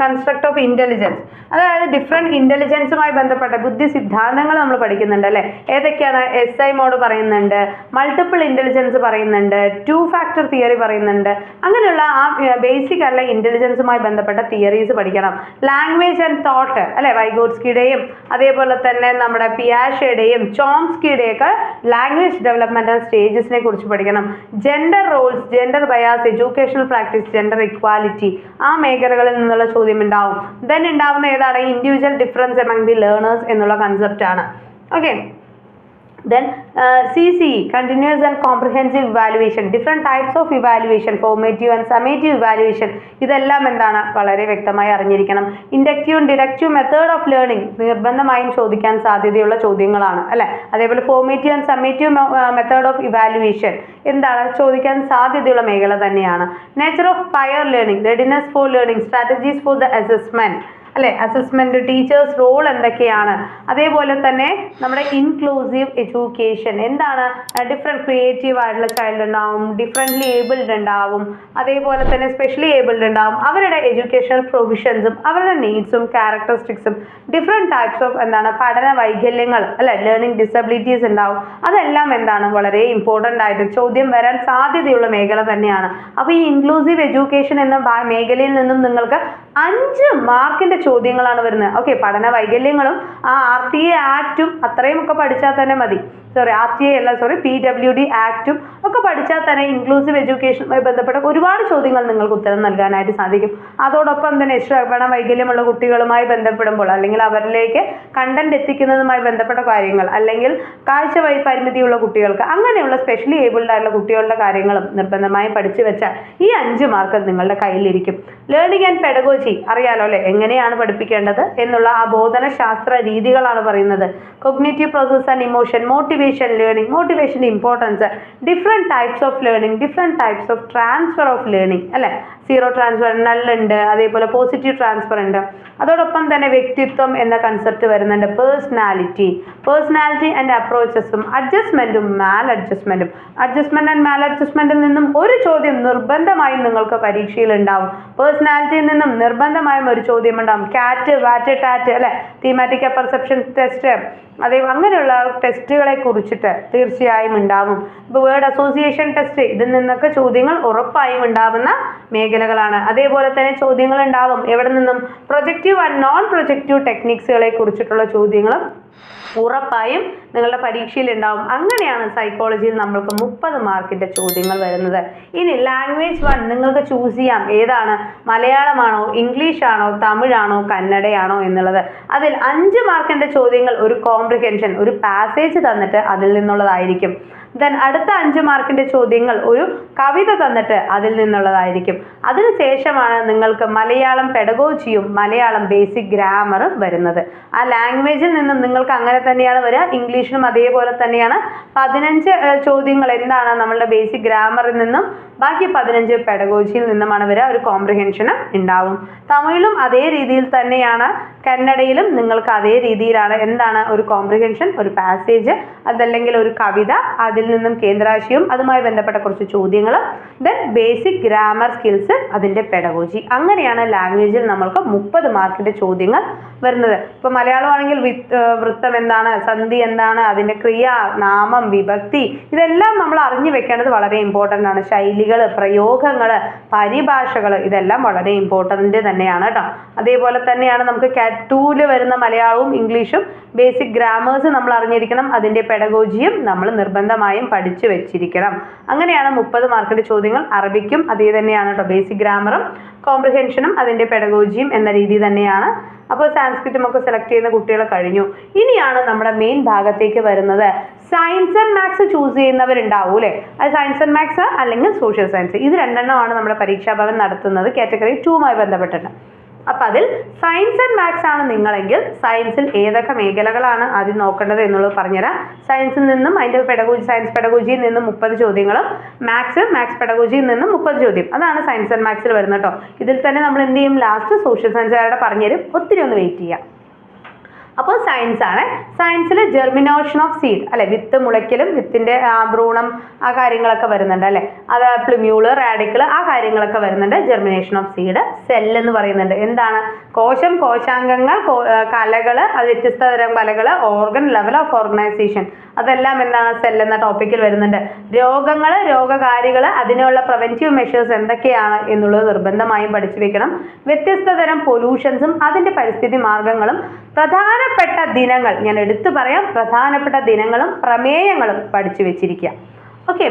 construct of intelligence, അതായത് ഡിഫറെൻറ്റ് ഇൻ്റലിജൻസുമായി ബന്ധപ്പെട്ട ബുദ്ധി സിദ്ധാന്തങ്ങൾ നമ്മൾ പഠിക്കുന്നുണ്ട് അല്ലേ. ഏതൊക്കെയാണ്? SI മോഡ് പറയുന്നുണ്ട്, മൾട്ടിപ്പിൾ ഇൻ്റലിജൻസ് പറയുന്നുണ്ട്, 2 ഫാക്ടർ തിയറി പറയുന്നുണ്ട്. അങ്ങനെയുള്ള ആ ബേസിക് ആയിട്ടുള്ള ഇൻ്റലിജൻസുമായി ബന്ധപ്പെട്ട തിയറീസ് പഠിക്കണം. ലാംഗ്വേജ് ആൻഡ് തോട്ട് അല്ലെ, വൈഗോട്സ്കിയുടെയും അതേപോലെ തന്നെ നമ്മുടെ പിയാഷയുടെയും ചോംസ്കിയുടെയൊക്കെ ലാംഗ്വേജ് ഡെവലപ്മെൻറ്റൽ സ്റ്റേജസിനെ കുറിച്ച് പഠിക്കണം. Gender roles, gender bias, educational practice, gender equality, ആ മേഖലകളിൽ നിന്നുള്ള ചോദ്യം ഉണ്ടാവും. ദെൻ ഉണ്ടാവുന്ന ഏതാണ്? Individual difference among the learners എന്നുള്ള കൺസെപ്റ്റ് ആണ്. Okay, then CCE, continuous and comprehensive evaluation, different types of evaluation, formative and summative evaluation, ഇതെല്ലാം എന്താണ്? വളരെ വ്യക്തമായി അറിഞ്ഞിരിക്കണം. Inductive and deductive method of learning നിർബന്ധമായും ചോദിക്കാൻ സാധ്യതയുള്ള ചോദ്യങ്ങളാണ് അല്ലേ. അതേപോലെ formative and summative method of evaluation എന്താണ്? ചോദിക്കാൻ സാധ്യതയുള്ള മേഖല തന്നെയാണ്. Nature of prior learning, readiness for learning, strategies for the assessment അല്ലെ, അസസ്മെന്റ്, ടീച്ചേഴ്സ് റോൾ എന്തൊക്കെയാണ്, അതേപോലെ തന്നെ നമ്മുടെ ഇൻക്ലൂസീവ് എഡ്യൂക്കേഷൻ എന്താണ്? ഡിഫറെൻറ്റ് ക്രിയേറ്റീവ് ആയിട്ടുള്ള ചൈൽഡ് ഉണ്ടാവും, ഡിഫറെൻ്റ്ലി ഏബിൾഡ് ഉണ്ടാവും, അതേപോലെ തന്നെ സ്പെഷ്യലി ഏബിൾഡ് ഉണ്ടാവും. അവരുടെ എഡ്യൂക്കേഷണൽ പ്രൊവിഷൻസും അവരുടെ നീഡ്സും ക്യാരക്ടറിസ്റ്റിക്സും ഡിഫറെൻറ്റ് ടൈപ്സ് ഓഫ് എന്താണ് പഠന വൈകല്യങ്ങൾ അല്ലെ, ലേണിംഗ് ഡിസബിലിറ്റീസ് ഉണ്ടാവും. അതെല്ലാം എന്താണ് വളരെ ഇമ്പോർട്ടൻ്റ് ആയിട്ട് ചോദ്യം വരാൻ സാധ്യതയുള്ള മേഖല തന്നെയാണ്. അപ്പോൾ ഈ ഇൻക്ലൂസീവ് എഡ്യൂക്കേഷൻ എന്ന മേഖലയിൽ നിന്നും നിങ്ങൾക്ക് 5 മാർക്കിൻ്റെ ചോദ്യങ്ങളാണ് വരുന്നത്. ഓക്കെ, പഠന വൈകല്യങ്ങളും ആ RTA ആക്റ്റും അത്രയും ഒക്കെ പഠിച്ചാൽ തന്നെ മതി. RTA അല്ല PWD ആക്റ്റും ഒക്കെ പഠിച്ചാൽ തന്നെ ഇൻക്ലൂസീവ് എഡ്യൂക്കേഷനുമായി ബന്ധപ്പെട്ട ഒരുപാട് ചോദ്യങ്ങൾ നിങ്ങൾക്ക് ഉത്തരം നൽകാനായിട്ട് സാധിക്കും. അതോടൊപ്പം തന്നെ ശ്രവണ വൈകല്യമുള്ള കുട്ടികളുമായി ബന്ധപ്പെടുമ്പോൾ അല്ലെങ്കിൽ അവരിലേക്ക് കണ്ടന്റ് എത്തിക്കുന്നതുമായി ബന്ധപ്പെട്ട കാര്യങ്ങൾ, അല്ലെങ്കിൽ കാഴ്ച പരിമിതിയുള്ള കുട്ടികൾക്ക്, അങ്ങനെയുള്ള സ്പെഷ്യലി ഏബിൾഡ് ആയിട്ടുള്ള കുട്ടികളുടെ കാര്യങ്ങളും നിർബന്ധമായും പഠിച്ചു വെച്ചാൽ ഈ 5 മാർക്ക് നിങ്ങളുടെ കയ്യിലിരിക്കും. ലേണിംഗ് ആൻഡ് പെഡഗോജി പെഡഗോജി അറിയാലോ അല്ലേ, എങ്ങനെയാണ് പഠിപ്പിക്കേണ്ടത് എന്നുള്ള ആ ബോധനശാസ്ത്ര രീതികളാണ് പറയുന്നത്. Cognitive process and emotion, motivation learning, മോട്ടിവേഷൻ്റെ importance, different types of learning, different types of transfer of learning അല്ലേ. സീറോ ട്രാൻസ്ഫർ, നൾ ഉണ്ട്, അതേപോലെ പോസിറ്റീവ് ട്രാൻസ്ഫർ ഉണ്ട്. അതോടൊപ്പം തന്നെ വ്യക്തിത്വം എന്ന കൺസെപ്റ്റ് വരുന്നുണ്ട്. പേഴ്സണാലിറ്റി ആൻഡ് അപ്രോച്ചസും, അഡ്ജസ്റ്റ്മെൻറ്റും മാൽ അഡ്ജസ്റ്റ്മെൻറ്റും. അഡ്ജസ്റ്റ്മെൻറ്റ് ആൻഡ് മാൽ അഡ്ജസ്റ്റ്മെൻറ്റിൽ നിന്നും ഒരു ചോദ്യം നിർബന്ധമായും നിങ്ങൾക്ക് പരീക്ഷയിൽ ഉണ്ടാവും. പേഴ്സണാലിറ്റിയിൽ നിന്നും നിർബന്ധമായും ഒരു ചോദ്യം ഉണ്ടാവും. കാറ്റ്, വാറ്റ്, ടാറ്റ് അല്ലെ, തീമാറ്റിക് പെർസെപ്ഷൻ ടെസ്റ്റ്, അതേ അങ്ങനെയുള്ള ടെസ്റ്റുകളെ കുറിച്ചിട്ട് തീർച്ചയായും ഉണ്ടാവും. ഇപ്പോൾ വേർഡ് അസോസിയേഷൻ ടെസ്റ്റ്, ഇതിൽ നിന്നൊക്കെ ചോദ്യങ്ങൾ ഉറപ്പായും ഉണ്ടാവുന്ന മേഖലകളാണ്. അതേപോലെ തന്നെ ചോദ്യങ്ങൾ ഉണ്ടാവും എവിടെ നിന്നും, പ്രൊജക്റ്റീവ് ആൻഡ് നോൺ പ്രൊജക്റ്റീവ് ടെക്നിക്സുകളെ കുറിച്ചിട്ടുള്ള ചോദ്യങ്ങളും ഉറപ്പായും നിങ്ങളുടെ പരീക്ഷയിൽ ഉണ്ടാവും. അങ്ങനെയാണ് സൈക്കോളജിയിൽ നമ്മൾക്ക് 30 മാർക്കിൻ്റെ ചോദ്യങ്ങൾ വരുന്നത്. ഇനി ലാംഗ്വേജ് 1 നിങ്ങൾക്ക് ചൂസ് ചെയ്യാം, ഏതാണ്, മലയാളമാണോ, ഇംഗ്ലീഷാണോ, തമിഴാണോ, കന്നഡയാണോ എന്നുള്ളത്. അതിൽ 5 മാർക്കിൻ്റെ ചോദ്യങ്ങൾ ഒരു കോംപ്രിഹെൻഷൻ, ഒരു പാസേജ് തന്നിട്ട് അതിൽ നിന്നുള്ളതായിരിക്കും. ദെൻ അടുത്ത 5 മാർക്കിൻ്റെ ചോദ്യങ്ങൾ ഒരു കവിത തന്നിട്ട് അതിൽ നിന്നുള്ളതായിരിക്കും. അതിനുശേഷമാണ് നിങ്ങൾക്ക് മലയാളം പെഡഗോജിയും മലയാളം ബേസിക് ഗ്രാമറും വരുന്നത്. ആ ലാംഗ്വേജിൽ നിന്നും നിങ്ങൾക്ക് അങ്ങനെ തന്നെയാണ് വരിക. ഇംഗ്ലീഷിനും അതേപോലെ തന്നെയാണ്. 15 ചോദ്യങ്ങൾ എന്താണ് നമ്മളുടെ ബേസിക് ഗ്രാമറിൽ നിന്നും, ബാക്കി 15 പെഡഗോജിയിൽ നിന്നുമാണ് വരിക. ഒരു കോംപ്രിഹെൻഷനും ഉണ്ടാവും. തമിഴിലും അതേ രീതിയിൽ തന്നെയാണ്, കന്നഡയിലും നിങ്ങൾക്ക് അതേ രീതിയിലാണ്. എന്താണ്, ഒരു കോംപ്രിഹെൻഷൻ, ഒരു പാസേജ്, അതല്ലെങ്കിൽ ഒരു കവിത, അതിൽ നിന്നും കേന്ദ്രാശയവും അതുമായി ബന്ധപ്പെട്ട കുറച്ച് ചോദ്യങ്ങൾ, ദെൻ ബേസിക് ഗ്രാമർ സ്കിൽസ്, അതിൻ്റെ പെഡഗോജി. അങ്ങനെയാണ് ലാംഗ്വേജിൽ നമ്മൾക്ക് 30 മാർക്കിൻ്റെ ചോദ്യങ്ങൾ വരുന്നത്. ഇപ്പോൾ മലയാളമാണെങ്കിൽ വൃത്തം എന്താണ്, സന്ധി എന്താണ്, അതിൻ്റെ ക്രിയ, നാമം, വിഭക്തി, ഇതെല്ലാം നമ്മൾ അറിഞ്ഞു വെക്കേണ്ടത് വളരെ ഇമ്പോർട്ടൻ്റ് ആണ്. ശൈലികൾ, പ്രയോഗങ്ങൾ, പരിഭാഷകൾ, ഇതെല്ലാം വളരെ ഇമ്പോർട്ടൻ്റ് തന്നെയാണ് കേട്ടോ. അതേപോലെ തന്നെയാണ് നമുക്ക് കാറ്റ് 2-ൽ വരുന്ന മലയാളവും ഇംഗ്ലീഷും ബേസിക് ഗ്രാമേഴ്സ് നമ്മൾ അറിഞ്ഞിരിക്കണം. അതിൻ്റെ പെഡഗോജിയും നമ്മൾ നിർബന്ധമായും പഠിച്ചു വെച്ചിരിക്കണം. അങ്ങനെയാണ് 30 മാർക്കിൻ്റെ ചോദ്യങ്ങൾ. അറബിക്കും അതേ തന്നെയാണ് കേട്ടോ, ബേസിക് ഗ്രാമറും കോംപ്രിഹെൻഷനും അതിൻ്റെ പെഡഗോജിയും എന്ന രീതി തന്നെയാണ്. അപ്പോൾ സാൻസ്ക്രിറ്റും ഒക്കെ സെലക്ട് ചെയ്യുന്ന കുട്ടികൾ കഴിഞ്ഞു. ഇനിയാണ് നമ്മുടെ മെയിൻ ഭാഗത്തേക്ക് വരുന്നത്. സയൻസ് ആൻഡ് മാത്സ് ചൂസ് ചെയ്യുന്നവരുണ്ടാവും അല്ലേ. അത് സയൻസ് ആൻഡ് മാത്സ് അല്ലെങ്കിൽ സോഷ്യൽ സയൻസ്, ഇത് രണ്ടെണ്ണമാണ് നമ്മുടെ പരീക്ഷാഭവൻ നടത്തുന്നത് കാറ്റഗറി 2മായി ബന്ധപ്പെട്ടിട്ട്. അപ്പം അതിൽ സയൻസ് ആൻഡ് മാത്സ് ആണ് നിങ്ങളെങ്കിൽ സയൻസിൽ ഏതൊക്കെ മേഖലകളാണ് ആദ്യം നോക്കേണ്ടത് എന്നുള്ളത് പറഞ്ഞുതരാം. സയൻസിൽ നിന്നും അതിൻ്റെ പെഡഗോജി, സയൻസ് പെഡഗോജിയിൽ നിന്നും 30 ചോദ്യങ്ങളും, മാത്സ് പെഡഗോജിയിൽ നിന്നും 30 ചോദ്യം, അതാണ് സയൻസ് ആൻഡ് മാത്സിൽ വരുന്നത് കേട്ടോ. ഇതിൽ തന്നെ നമ്മൾ എന്ത് ചെയ്യും, ലാസ്റ്റ് സോഷ്യൽ സയൻസുകാരുടെ പറഞ്ഞുതരും. ഒത്തിരി ഒന്ന് വെയിറ്റ് ചെയ്യാം. അപ്പോൾ സയൻസ് ആണ്. സയൻസിൽ ജെർമിനേഷൻ ഓഫ് സീഡ് അല്ലെ, വിത്ത് മുളയ്ക്കലും വിത്തിൻ്റെ ഭ്രൂണം, ആ കാര്യങ്ങളൊക്കെ വരുന്നുണ്ട് അല്ലേ. അത് പ്ലിമ്യൂള്, റാഡിക്കിൾ, ആ കാര്യങ്ങളൊക്കെ വരുന്നുണ്ട്. Germination of seed. സെൽ എന്ന് പറയുന്നുണ്ട്. എന്താണ്, കോശം, കോശാംഗങ്ങൾ, കലകൾ, അത് വ്യത്യസ്ത തരം കലകൾ, ഓർഗൻ, ലെവൽ ഓഫ് ഓർഗനൈസേഷൻ, അതെല്ലാം എന്താണ്, സെൽ എന്ന ടോപ്പിക്കിൽ വരുന്നുണ്ട്. രോഗങ്ങൾ, രോഗകാരികൾ, അതിനുള്ള പ്രിവെൻറ്റീവ് മെഷേഴ്സ് എന്തൊക്കെയാണ് എന്നുള്ളത് നിർബന്ധമായും പഠിച്ചു വെക്കണം. വ്യത്യസ്ത തരം പൊല്യൂഷൻസും അതിൻ്റെ പരിസ്ഥിതി മാർഗങ്ങളും, പ്രധാനപ്പെട്ട ദിനങ്ങൾ, ഞാൻ എടുത്തു പറയാം, പ്രധാനപ്പെട്ട ദിനങ്ങളും പ്രമേയങ്ങളും പഠിച്ചു വെച്ചിരിക്കുക. ഓക്കെ.